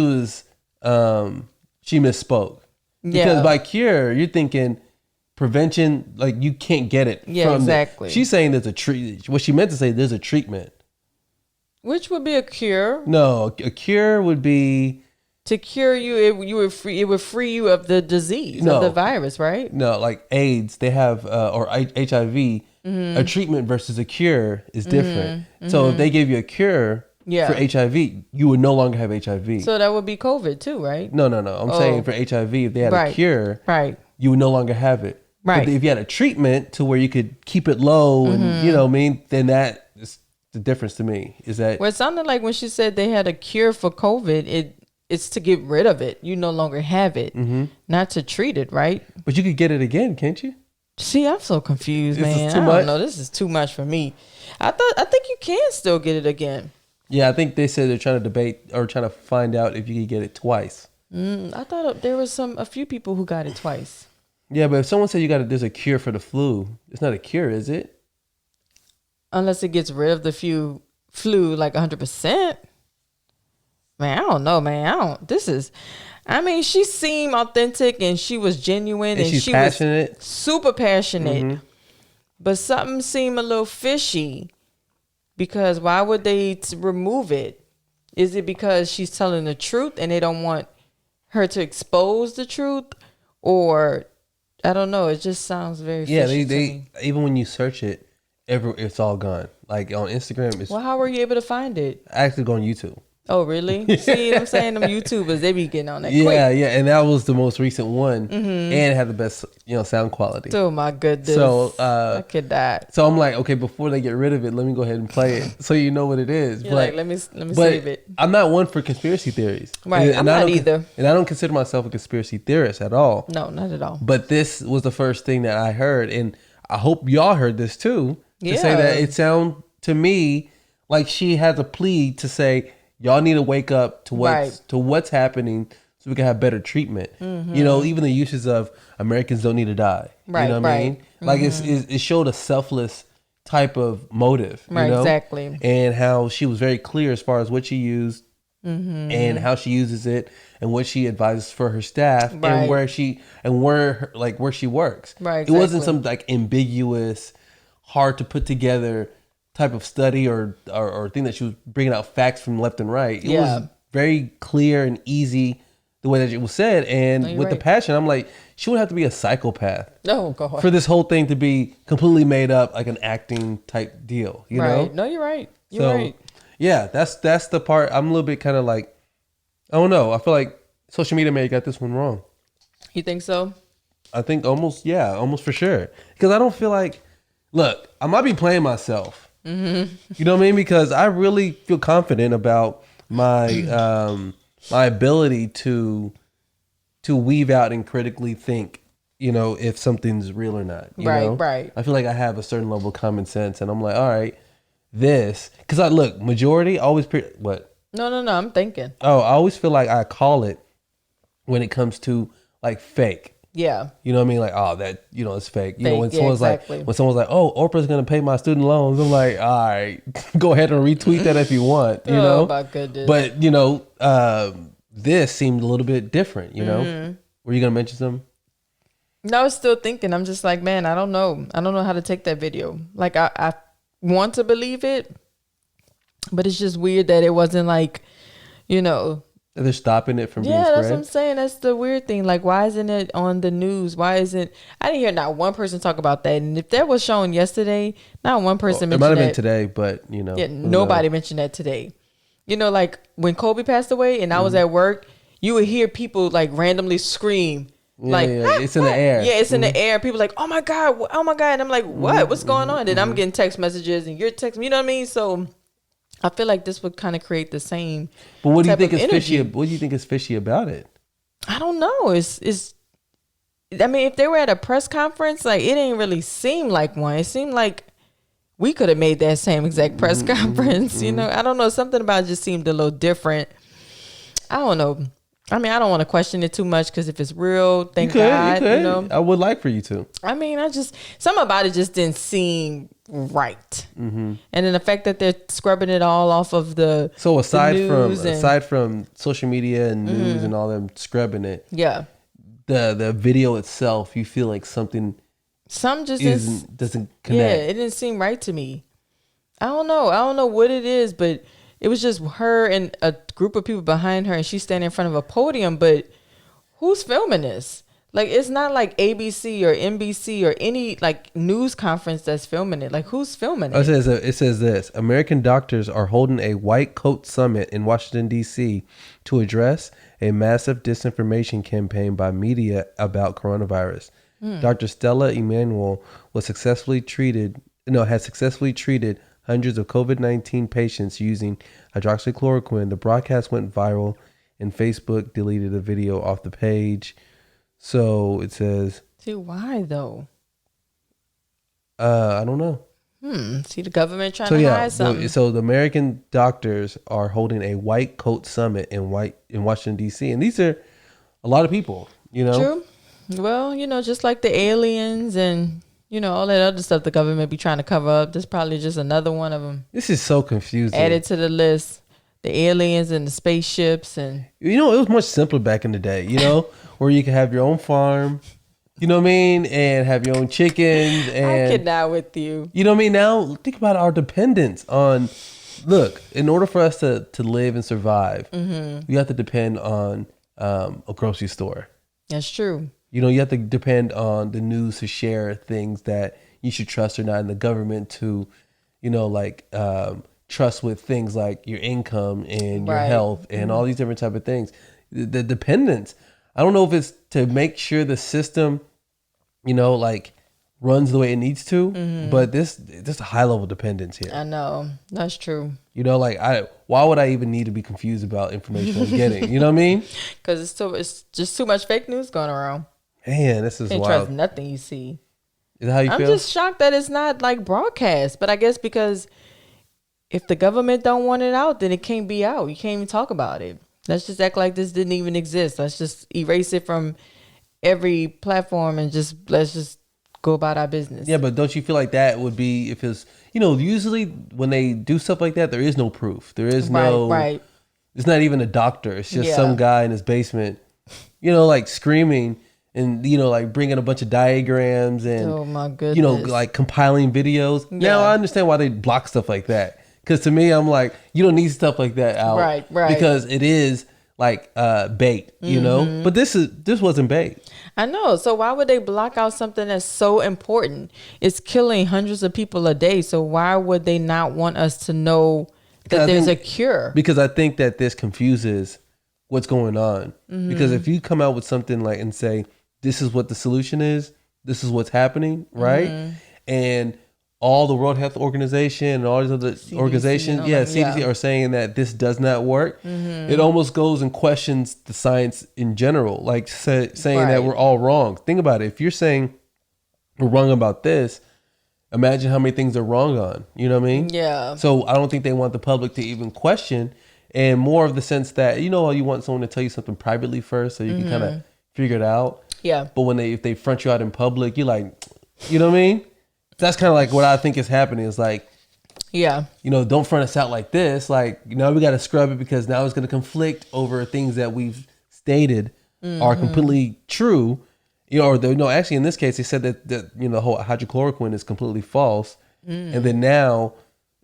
misspoke. Because by cure, you're thinking prevention, like you can't get it. Yeah, exactly. She's saying there's a treat. What she meant to say, there's a treatment. Which would be a cure? No, a cure would be to cure you. It would free you of the disease, of the virus, right? No, like AIDS, they have or HIV. A treatment versus a cure is different. So if they gave you a cure for HIV, you would no longer have HIV. So that would be COVID too, right? No. I'm saying for HIV, if they had a cure, you would no longer have it. Right. But if you had a treatment to where you could keep it low and then that is the difference to me. Is that well, it sounded like when she said they had a cure for COVID, it's to get rid of it. You no longer have it, not to treat it, right? But you could get it again, can't you? See, I'm so confused, man. I don't know. This is too much for me. I think you can still get it again. Yeah, I think they said they're trying to debate or trying to find out if you could get it twice. I thought there was a few people who got it twice. Yeah, but if someone said there's a cure for the flu, it's not a cure, is it? Unless it gets rid of the flu like 100%. Man, I don't know, man. She seemed authentic and she was genuine and she passionate. Was super passionate. But something seemed a little fishy because why would they remove it? Is it because she's telling the truth and they don't want her to expose the truth? Or I don't know. It just sounds very fishy to me. Even when you search it, it's all gone. Like on Instagram, well, how were you able to find it? I actually go on YouTube. Oh, really? See what I'm saying? Them YouTubers, they be getting on that quick. Yeah, and that was the most recent one, and it had the best, sound quality. Oh my goodness! So I could die. So I'm like, okay, before they get rid of it, let me go ahead and play it, so you know what it is. You're like, let me save it. I'm not one for conspiracy theories, right? I'm not either, and I don't consider myself a conspiracy theorist at all. No, not at all. But this was the first thing that I heard, and I hope y'all heard this too. To say that it sounded to me like she has a plea to say, y'all need to wake up to what's happening so we can have better treatment. You know, even the uses of Americans don't need to die. Right, You know what I mean? Like it showed a selfless type of motive. You know? Exactly. And how she was very clear as far as what she used and how she uses it and what she advises for her staff and where she works. Right. It wasn't some like ambiguous, hard to put together type of study or thing that she was bringing out facts from left and right. It was very clear and easy the way that it was said, and with the passion. I'm like, she would have to be a psychopath for this whole thing to be completely made up, like an acting type deal. You know? No, you're right. You're right. Yeah, that's the part. I'm a little bit kind of like, I don't know. I feel like social media may have got this one wrong. You think so? I think almost for sure. Because I don't feel like, look, I might be playing myself. You know what I mean? Because I really feel confident about my my ability to weave out and critically think, you know, if something's real or not. You know? Right. I feel like I have a certain level of common sense, and I'm like, all right, because I look, majority always what? No, I'm thinking. Oh, I always feel like I call it when it comes to like fake. Yeah. You know what I mean? Like, oh, that, you know, it's fake. You know, when exactly. someone's like, oh, Oprah's going to pay my student loans. I'm like, all right, go ahead and retweet that if you want, you know? Oh, my goodness. But, you know, this seemed a little bit different, you know? Were you going to mention something? No, I was still thinking. I'm just like, man, I don't know. I don't know how to take that video. Like, I want to believe it, but it's just weird that it wasn't like, you know, they're stopping it from being spread. Yeah, that's what I'm saying. That's the weird thing. Like, why isn't it on the news? Why isn't... I didn't hear not one person talk about that. And if that was shown yesterday, not one person mentioned that. It might have been today, but, you know. Yeah, nobody mentioned that today. You know, like, when Kobe passed away and I was at work, you would hear people, like, randomly scream. It's in the air. Yeah, it's in the air. People like, oh, my God. And I'm like, what? What's going on? And I'm getting text messages and you're texting me. You know what I mean? So... I feel like this would kind of create the same. But what do you think is fishy? What do you think is fishy about it? I don't know. It's. I mean, if they were at a press conference, like it didn't really seem like one. It seemed like we could have made that same exact press conference. You know, I don't know. Something about it just seemed a little different. I don't know. I mean, I don't want to question it too much because if it's real, thank God. You know, I would like for you to. I mean, something about it just didn't seem right. And then the fact that they're scrubbing it all off of the aside from social media and news and all them scrubbing it, the video itself, you feel like something just doesn't connect. Yeah, it didn't seem right to me. I don't know what it is, but it was just her and a group of people behind her, and she's standing in front of a podium. But who's filming this? Like, it's not like ABC or NBC or any like news conference that's filming it. Like, who's filming it? It says this: American doctors are holding a Whitecoat summit in Washington, D.C. to address a massive disinformation campaign by media about coronavirus. Dr. Stella Immanuel has successfully treated hundreds of COVID-19 patients using hydroxychloroquine. The broadcast went viral, and Facebook deleted the video off the page. So it says... See, why though? I don't know. See, the government trying to hide something. So the American doctors are holding a Whitecoat summit in Washington, D.C. And these are a lot of people, you know? True. Well, you know, just like the aliens and... You know, all that other stuff the government be trying to cover up. There's probably just another one of them. This is so confusing. Added to the list. The aliens and the spaceships. And you know, it was much simpler back in the day, you know, where you could have your own farm, you know what I mean? And have your own chickens. And I could not with you. You know what I mean? Now, think about our dependence on, look, in order for us to live and survive, we have to depend on a grocery store. That's true. You know, you have to depend on the news to share things that you should trust or not, and the government to, you know, like trust with things like your income and your health and all these different type of things. The dependence. I don't know if it's to make sure the system, you know, like runs the way it needs to, but there's a high level dependence here. I know. That's true. You know, like why would I even need to be confused about information I'm getting? You know what I mean? Because it's just too much fake news going around. Man, this is Can't wild. trust nothing you see. Is that how you feel? I'm just shocked that it's not like broadcast, but I guess because if the government don't want it out, then it can't be out. You can't even talk about it. Let's just act like this didn't even exist. Let's just erase it from every platform and let's just go about our business. Yeah, but don't you feel like that would be if it's, usually when they do stuff like that, there is no proof. There is right. It's not even a doctor. It's just some guy in his basement, like screaming and, like bringing a bunch of diagrams and, oh my goodness, like compiling videos. Yeah. Now I understand why they block stuff like that. Because to me, I'm like, you don't need stuff like that out. Right. Because it is like bait, But this wasn't bait. I know. So why would they block out something that's so important? It's killing hundreds of people a day. So why would they not want us to know that there's a cure? Because I think that this confuses what's going on. Because if you come out with something like and say, this is what the solution is, this is what's happening, right? And all the World Health Organization and all these other organizations, CDC are saying that this does not work. It almost goes and questions the science in general, like saying that we're all wrong. Think about it. If you're saying we're wrong about this, imagine how many things are wrong on. You know what I mean? Yeah. So I don't think they want the public to even question, and more of the sense that, you want someone to tell you something privately first so you can kind of figure it out. Yeah. But if they front you out in public, you're like, you know what I mean? That's kind of like what I think is happening. Is like, don't front us out like this. Like, we got to scrub it because now it's going to conflict over things that we've stated are completely true. Actually in this case, they said that the whole hydrochloroquine is completely false. And then now,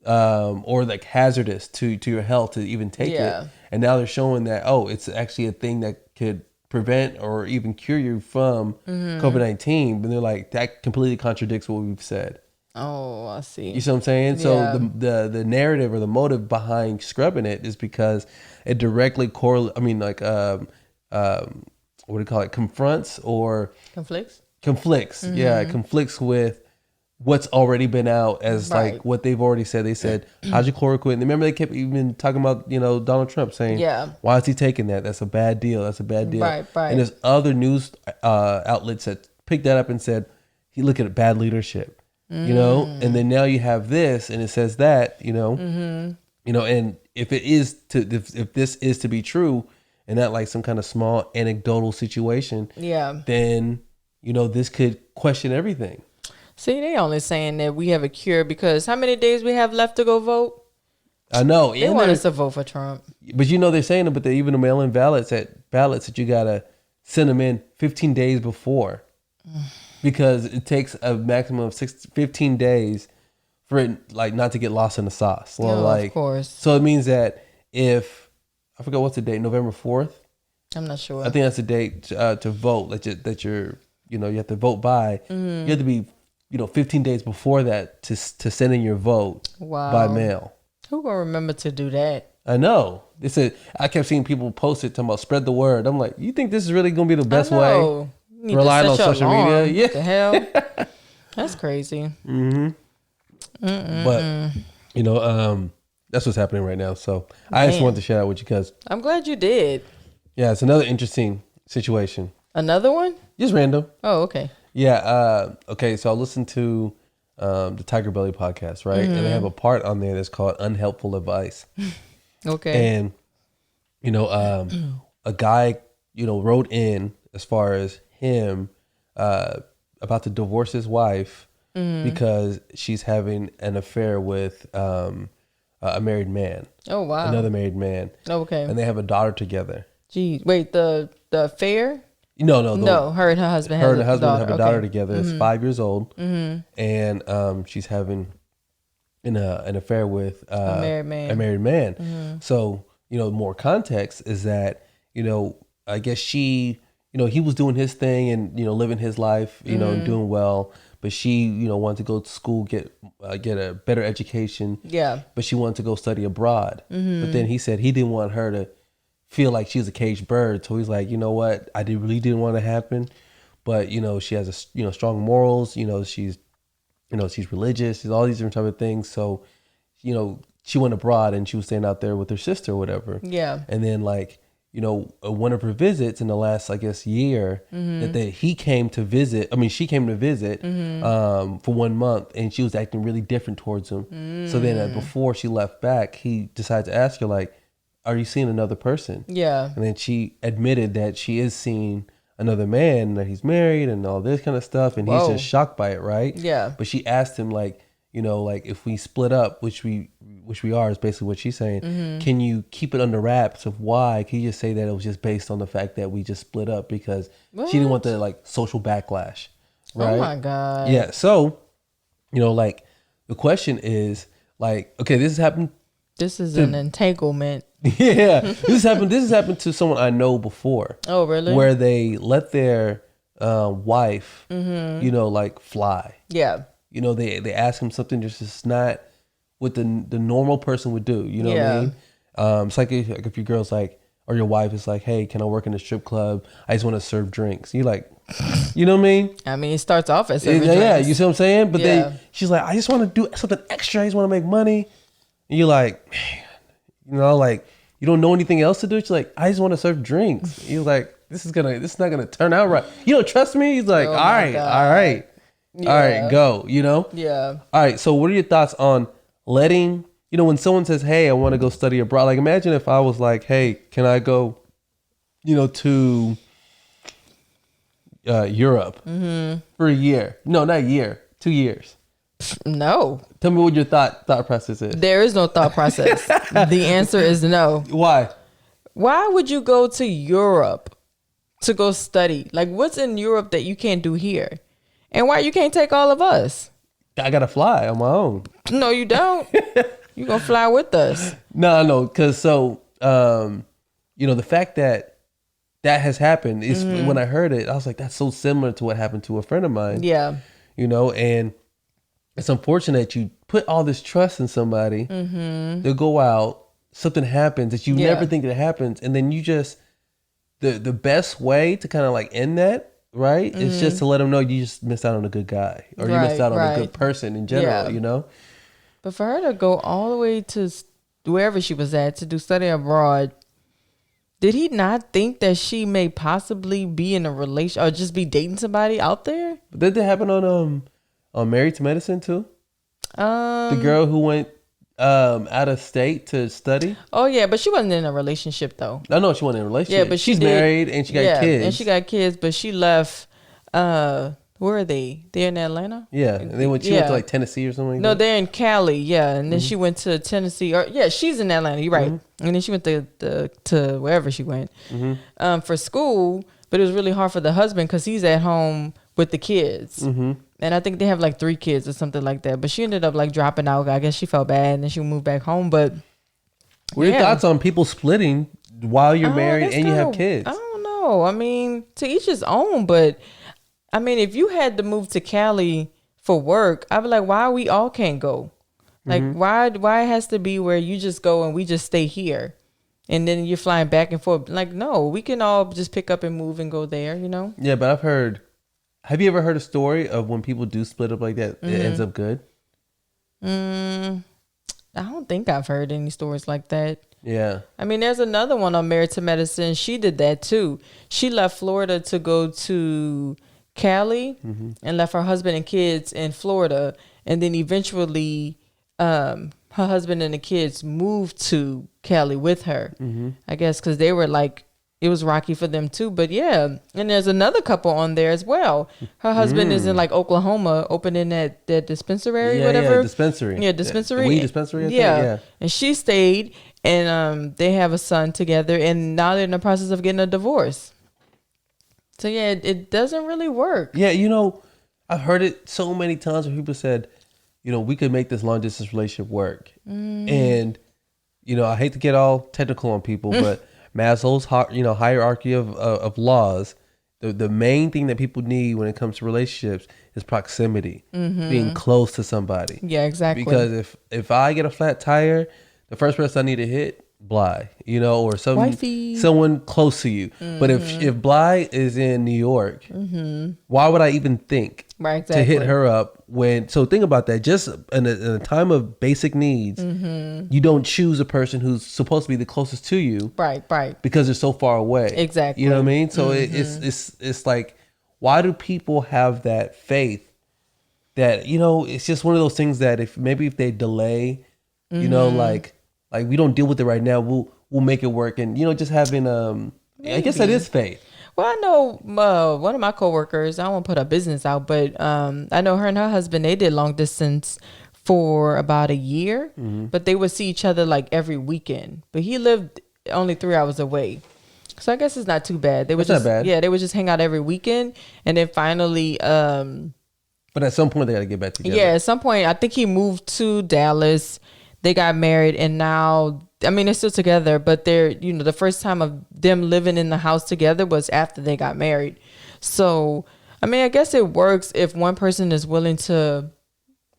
or like hazardous to your health to even take it. And now they're showing that, it's actually a thing that could prevent or even cure you from COVID-19. But they're like, that completely contradicts what we've said. Oh, I see. You see what I'm saying? So the narrative or the motive behind scrubbing it is because it directly correlates. I mean, like, what do you call it? Confronts or conflicts. Yeah, it conflicts with what's already been out as like what they've already said. They said hydrochloroquine. Remember they kept even talking about, Donald Trump saying, why is he taking that? That's a bad deal. That's a bad deal. Right. And there's other news outlets that picked that up and said, he look at bad leadership, and then now you have this and it says that, and if this is to be true and not like some kind of small anecdotal situation, then, this could question everything. See, they only saying that we have a cure because how many days we have left to go vote? I know. They want us to vote for Trump. But they're saying it, but even the mail-in ballots that you got to send them in 15 days before because it takes a maximum of 15 days for it like not to get lost in the sauce. Well, of course. So it means that if, I forgot what's the date, November 4th? I'm not sure. I think that's the date to vote that you're, you have to vote by. You have to be 15 days before that to send in your vote by mail. Who gonna remember to do that? I know. They said, I kept seeing people post it talking about spread the word. I'm like, you think this is really gonna be the best way? Relying on social media? Yeah. What the hell? That's crazy. But that's what's happening right now. So I just wanted to share that with you because I'm glad you did. Yeah, it's another interesting situation. Another one? Just random. Oh, okay. Yeah. Okay. So I listened to the Tiger Belly podcast, right? And they have a part on there that's called Unhelpful Advice. Okay. And, a guy, wrote in as far as him about to divorce his wife because she's having an affair with a married man. Oh, wow. Another married man. Okay. And they have a daughter together. Gee, wait, the affair? No. Her and her husband. Her and her husband have a daughter together. It's 5 years old, and she's having an affair with a married man. So more context is that I guess she he was doing his thing and living his life and doing well, but she wanted to go to school, get a better education. Yeah. But she wanted to go study abroad. But then he said he didn't want her to feel like she's a caged bird. So he's like, you know what? I really didn't want to happen. But, she has strong morals. She's religious. She's all these different type of things. So, she went abroad and she was staying out there with her sister or whatever. Yeah. And then one of her visits in the last, I guess, year that he came to visit. I mean, she came to visit for 1 month, and she was acting really different towards him. So then before she left back, he decided to ask her, like, are you seeing another person? Yeah. And then she admitted that she is seeing another man, that he's married and all this kind of stuff. And he's just shocked by it, right? Yeah. But she asked him, like, like if we split up, which we are, is basically what she's saying. Can you keep it under wraps of why? Can you just say that it was just based on the fact that we just split up because she didn't want the like social backlash, right? Oh my God. Yeah. So, like the question is like, okay, this has happened. This is an entanglement. Yeah, this has happened to someone I know before. Oh, really? Where they let their wife, like fly. Yeah. They ask him something just not what the normal person would do. You know what I mean? It's like if your girl's like, or your wife is like, hey, can I work in a strip club? I just want to serve drinks. You're like, you know what I mean? I mean, it starts off as serving yeah, drinks. you see what I'm saying? But then she's like, I just want to do something extra. I just want to make money. And you're like, man, like you don't know anything else to do. She's like, I just want to serve drinks. You're like, this is not gonna turn out right. You don't trust me? He's like, all right. Yeah. All right, go, Yeah. All right, so what are your thoughts on letting, when someone says, hey, I want to go study abroad, like imagine if I was like, hey, can I go, to Europe for a year? No, not a year, 2 years. No. Tell me what your thought process is. There is no thought process. The answer is no. Why? Why would you go to Europe to go study? Like, what's in Europe that you can't do here? And why you can't take all of us? I gotta fly on my own. No, you don't. You gonna fly with us? No, because the fact that has happened is when I heard it, I was like, that's so similar to what happened to a friend of mine. Yeah. And it's unfortunate you put all this trust in somebody. They'll go out, something happens that you never think that happens, and then you just the best way to kind of like end that. Right? It's just to let them know you just missed out on a good guy, or you missed out on a good person in general, But for her to go all the way to wherever she was at to do study abroad, did he not think that she may possibly be in a relation or just be dating somebody out there? Did that happen on Married to Medicine too? The girl who went out of state to study. Oh yeah, but she wasn't in a relationship though. I know she wasn't in a relationship. Yeah, but she's married and she got kids. And she got kids, but she left. Where are they? They're in Atlanta. Yeah, and then she went to like Tennessee or something. No, they're in Cali. Yeah, and then she went to Tennessee. Or she's in Atlanta. You're right. And then she went to wherever she went for school. But it was really hard for the husband because he's at home with the kids. And I think they have like 3 kids or something like that. But she ended up like dropping out. I guess she felt bad and then she moved back home. But what are your thoughts on people splitting while you're married and you have kids? I don't know. I mean, to each his own. But I mean, if you had to move to Cali for work, I'd be like, why we all can't go? Like, why it has to be where you just go and we just stay here? And then you're flying back and forth. Like, no, we can all just pick up and move and go there, Yeah, but I've heard... Have you ever heard a story of when people do split up like that, it ends up good? I don't think I've heard any stories like that. Yeah. I mean, there's another one on Married to Medicine. She did that too. She left Florida to go to Cali and left her husband and kids in Florida. And then eventually her husband and the kids moved to Cali with her. I guess because they were like, it was rocky for them too. But yeah, and there's another couple on there as well. Her husband is in like Oklahoma opening that dispensary, whatever. Yeah, dispensary. Yeah, dispensary. The weed dispensary, I think? Yeah. And she stayed and they have a son together and now they're in the process of getting a divorce. So yeah, it doesn't really work. Yeah, I've heard it so many times where people said, we could make this long distance relationship work. And, I hate to get all technical on people, but Maslow's hierarchy of laws, the main thing that people need when it comes to relationships is proximity, being close to somebody. Yeah, exactly. Because if I get a flat tire, the first person I need to hit, Bly, you know, or Wifey. someone close to you. But if Bly is in New York, why would I even think to hit her up when? So think about that. Just in a time of basic needs, you don't choose a person who's supposed to be the closest to you, right? Because they're so far away. Exactly. You know what I mean? So it's like, why do people have that faith that, you know, it's just one of those things that if they delay, you know, like we don't deal with it right now, we'll make it work. And, you know, just having I guess that is faith. Well, I know one of my coworkers, I won't put her business out, but I know her and her husband, they did long distance for about a year, but they would see each other like every weekend. But he lived only 3 hours away. So I guess it's not too bad. They would not bad. Yeah, they would just hang out every weekend. And then finally... but at some point, they got to get back together. Yeah, at some point, I think he moved to Dallas. They got married, and now, I mean, they're still together, but they're, you know, the first time of them living in the house together was after they got married. So, I mean, I guess it works if one person is willing to,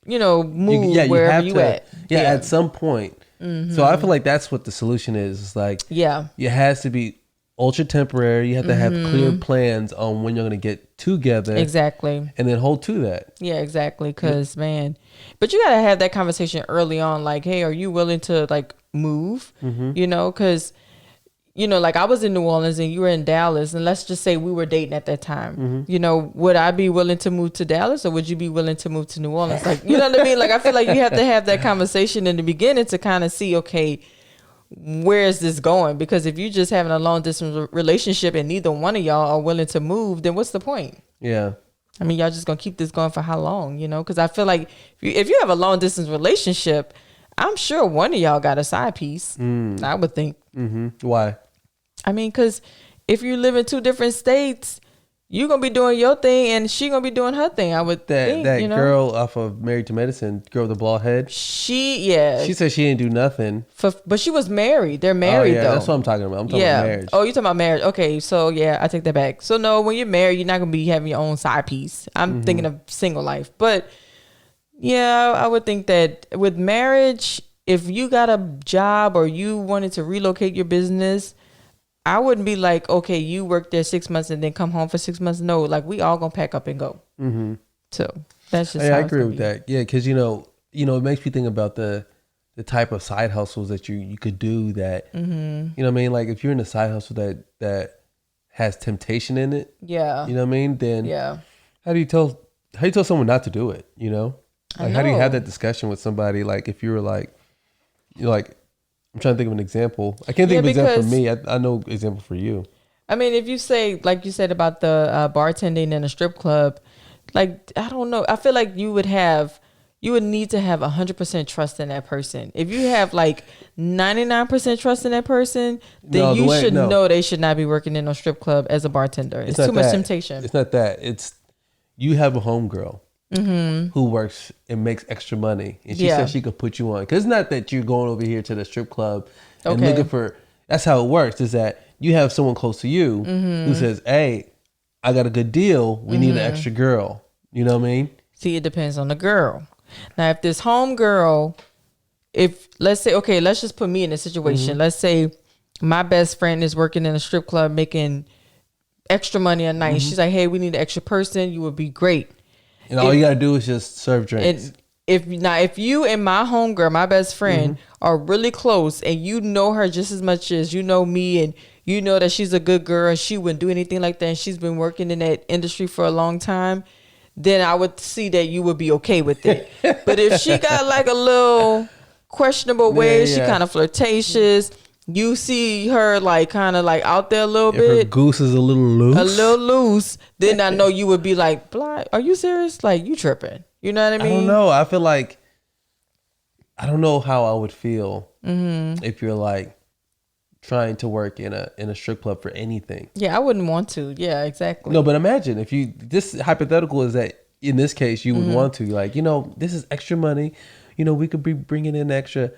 you know, move wherever you at. Yeah, at some point. So I feel like that's what the solution is. It's like, it has to be ultra temporary. You have to have clear plans on when you're going to get together. Exactly. And then hold to that. Yeah, exactly. Because, man, but you got to have that conversation early on. Like, hey, are you willing to, like, move? You know, because, you know, like I was in New Orleans and you were in Dallas. And let's just say we were dating at that time. You know, would I be willing to move to Dallas or would you be willing to move to New Orleans? Like, you know what I mean? Like, I feel like you have to have that conversation in the beginning to kind of see, okay, where is this going? Because if you're just having a long distance relationship and neither one of y'all are willing to move, then what's the point? Yeah. I mean, y'all just gonna keep this going for how long, you know? Because I feel like if you have a long distance relationship, I'm sure one of y'all got a side piece. I would think. Why? I mean, because if you live in two different states, you gonna be doing your thing and she gonna be doing her thing. I would think. That you know? Girl off of Married to Medicine, girl with the bald head. She said she didn't do nothing. But she was married. They're married though. That's what I'm talking about. I'm talking about marriage. Oh, you talking about marriage? Okay, so yeah, I take that back. So no, when you're married, you're not gonna be having your own side piece. I'm thinking of single life, but yeah, I would think that with marriage, if you got a job or you wanted to relocate your business, I wouldn't be like, okay, you work there 6 months and then come home for 6 months. No, like we all gonna pack up and go. So that's just. I agree with that. Yeah, because you know, it makes me think about the type of side hustles that you could do. That you know what I mean. Like if you're in a side hustle that has temptation in it. Yeah. You know what I mean. Then how do you tell someone not to do it? You know, like how do you have that discussion with somebody? Like if you were like, you're like. I'm trying to think of an example. I can't think of an example for me. I know an example for you. I mean, if you say, like you said about the bartending in a strip club, like, I don't know. I feel like you would need to have 100% trust in that person. If you have like 99% trust in that person, then you should know they should not be working in a strip club as a bartender. It's too much temptation. It's not that. It's you have a homegirl. Who works and makes extra money, and she said she could put you on, because it's not that you're going over here to the strip club and looking for. That's how it works, is that you have someone close to you who says, hey, I got a good deal, we need an extra girl. You know what I mean? See, it depends on the girl. Now if this home girl, let's say, okay, let's just put me in a situation. Let's say my best friend is working in a strip club making extra money a night. She's like, hey, we need an extra person, you would be great. And all you gotta do is just serve drinks. If you and my homegirl, my best friend, are really close, and you know her just as much as you know me, and you know that she's a good girl, and she wouldn't do anything like that, and she's been working in that industry for a long time, then I would see that you would be okay with it. But if she got like a little questionable ways, she kind of flirtatious. You see her like kind of like out there a little bit. Her goose is a little loose. Then I know you would be like, are you serious? Like, you tripping. You know what I mean? I don't know. I feel like, I don't know how I would feel if you're like trying to work in a strip club for anything. Yeah, I wouldn't want to. Yeah, exactly. No, but imagine if this hypothetical is that in this case, you would want to, like, you know, this is extra money. You know, we could be bringing in extra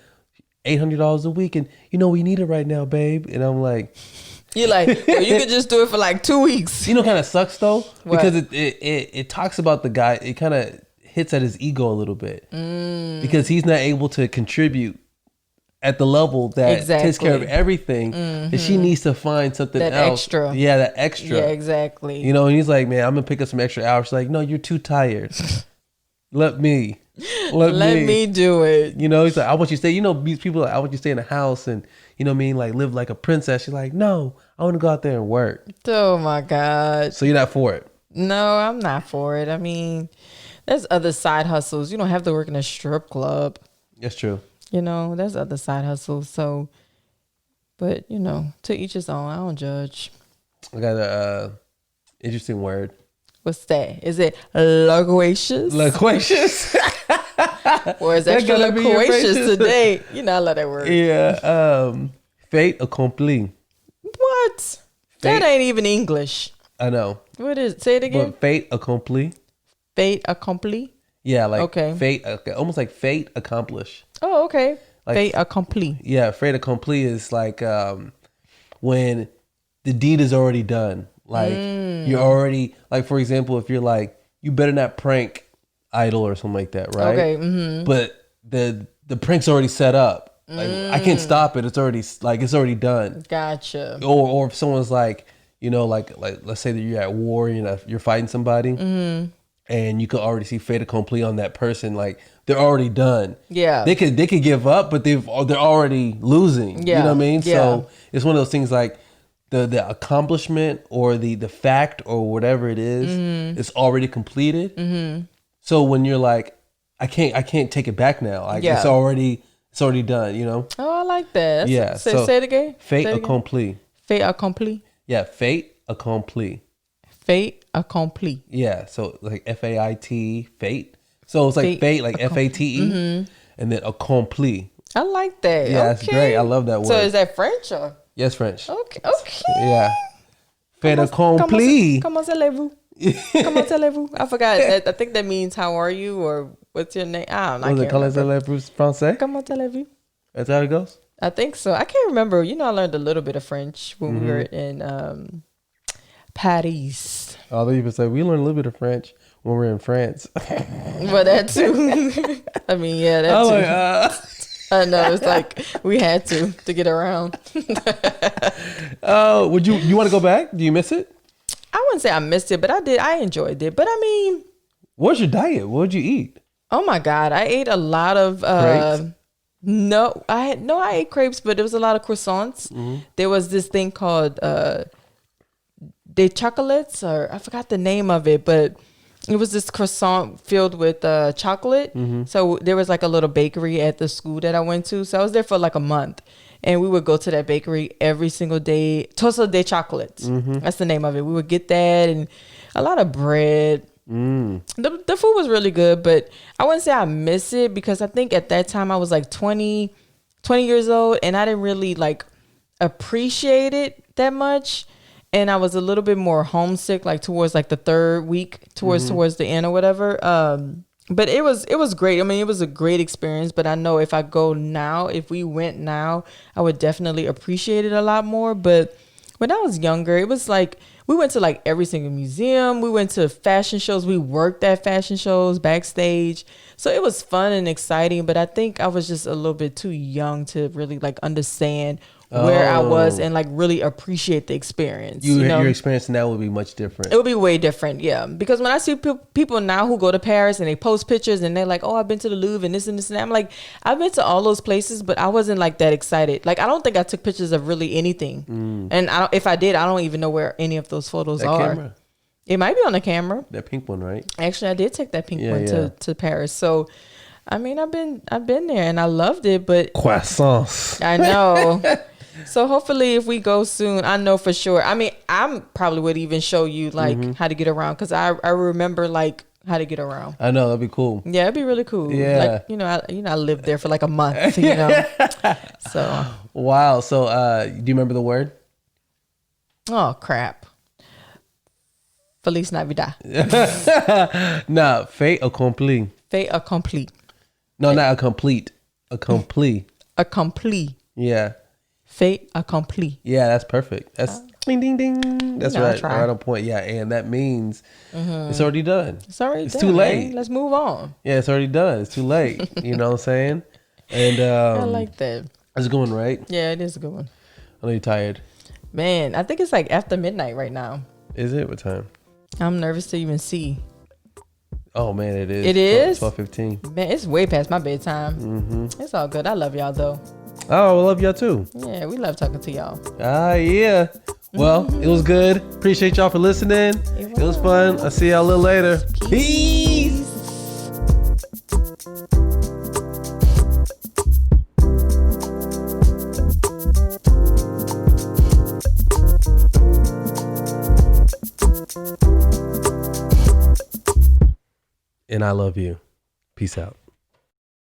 $800 a week, and you know we need it right now, babe. And I'm like, you're like, well, you could just do it for like 2 weeks. You know, kind of sucks though, because it talks about the guy. It kind of hits at his ego a little bit because he's not able to contribute at the level that takes care of everything, and she needs to find something that else. Extra. Yeah, that extra. Yeah, exactly. You know, and he's like, man, I'm gonna pick up some extra hours. She's like, no, you're too tired. Let me do it. You know, he's like, I want you to stay. You know, these people, I want you to stay in the house and, you know what I mean, like live like a princess. She's like, no, I want to go out there and work. Oh my God. So you're not for it? No, I'm not for it. I mean, there's other side hustles. You don't have to work in a strip club. That's true. You know, there's other side hustles. So, but you know, to each his own. I don't judge. I got a interesting word. What's that? Is it loquacious? Loquacious? Or is extra loquacious today? You know, I love that word. Yeah. Fait accompli. What? That ain't even English. I know. What is it? Say it again. But fait accompli. Fait accompli? Yeah, like okay. Fate, almost like fate accomplish. Oh, okay. Like, Fait accompli. Yeah, fait accompli is like when the deed is already done. Like you're already, like for example, if you're like, you better not prank Idol or something like that, right? Okay. Mm-hmm. But the prank's already set up. Like I can't stop it. It's already done. Gotcha. Or if someone's like, you know, like let's say that you're at war, you know, you're fighting somebody, and you could already see fait accompli on that person. Like they're already done. Yeah, they could give up, but they're already losing. Yeah. You know what I mean? Yeah. So it's one of those things like the accomplishment or the fact or whatever it is, it's already completed. Mm-hmm. So when you're like, I can't take it back now. Like it's already done. You know? Oh, I like that. Yeah. So say it again. Fait accompli. Fait accompli. Yeah, fait accompli. Fait accompli. Yeah, so like FAIT, fate. So it's like fate, like FATE, and then accompli. I like that. Yeah, that's great. I love that word. So is that French or? Yes, French. Okay. Yeah. Fait accompli. Comment allez-vous? Comment allez-vous? I forgot. I think that means how are you or what's your name? I don't know. Was it comment allez-vous français? Comment allez-vous? That's how it goes? I think so. I can't remember. You know, I learned a little bit of French when we were in Paris. Oh, they even say we learned a little bit of French when we were in France. Well, that too. I mean, yeah, that too. I know, it's like we had to get around. Oh, you want to go back? Do you miss it? I wouldn't say I missed it, but I did. I enjoyed it. But I mean, what's your diet? What did you eat? Oh my God, I ate a lot of crepes? I ate crepes, but there was a lot of croissants. There was this thing called des chocolates, or I forgot the name of it, but it was this croissant filled with chocolate. So there was like a little bakery at the school that I went to. So I was there for like a month, and we would go to that bakery every single day. Toast de chocolates. That's the name of it. We would get that and a lot of bread. The food was really good, but I wouldn't say I miss it because I think at that time I was like 20 years old, and I didn't really like appreciate it that much. And I was a little bit more homesick, like towards like the third week, towards the end or whatever. But it was great. I mean, it was a great experience. But I know if I go now, if we went now, I would definitely appreciate it a lot more. But when I was younger, it was like we went to like every single museum. We went to fashion shows. We worked at fashion shows backstage. So it was fun and exciting. But I think I was just a little bit too young to really like understand where I was and like really appreciate the experience. Your experience now would be much different. It would be way different, yeah. Because when I see people now who go to Paris and they post pictures and they're like, oh, I've been to the Louvre and this and this and that. I'm like, I've been to all those places, but I wasn't like that excited. Like, I don't think I took pictures of really anything. And if I did, I don't even know where any of those photos are. Camera. It might be on the camera. That pink one, right? Actually, I did take that pink one to Paris. So, I mean, I've been there and I loved it, but croissants. I know. So hopefully if we go soon, I know for sure. I mean, I probably would even show you like how to get around, because I remember like how to get around. I know, that'd be cool. Yeah, it'd be really cool. Yeah, like I lived there for like a month. So wow. So do you remember the word? Oh crap! Feliz Navidad. Nah, fait accompli. Fait accompli. No, not a complete. Accompli. Accompli. Yeah. Fait accompli. Yeah, that's perfect. That's ding ding ding. That's right on point. Yeah, and that means it's already done. It's too late. Man. Let's move on. Yeah, it's already done. It's too late. You know what I'm saying? And I like that. It's going right. Yeah, it is a good one. I know you're tired. Man, I think it's like after midnight right now. Is it? What time? I'm nervous to even see. Oh man, it is. It is? 12:15. Man, it's way past my bedtime. Mm-hmm. It's all good. I love y'all though. Oh, I love y'all too. Yeah, we love talking to y'all. Yeah. Well, it was good. Appreciate y'all for listening. It was fun. I'll see y'all a little later. Peace. And I love you. Peace out.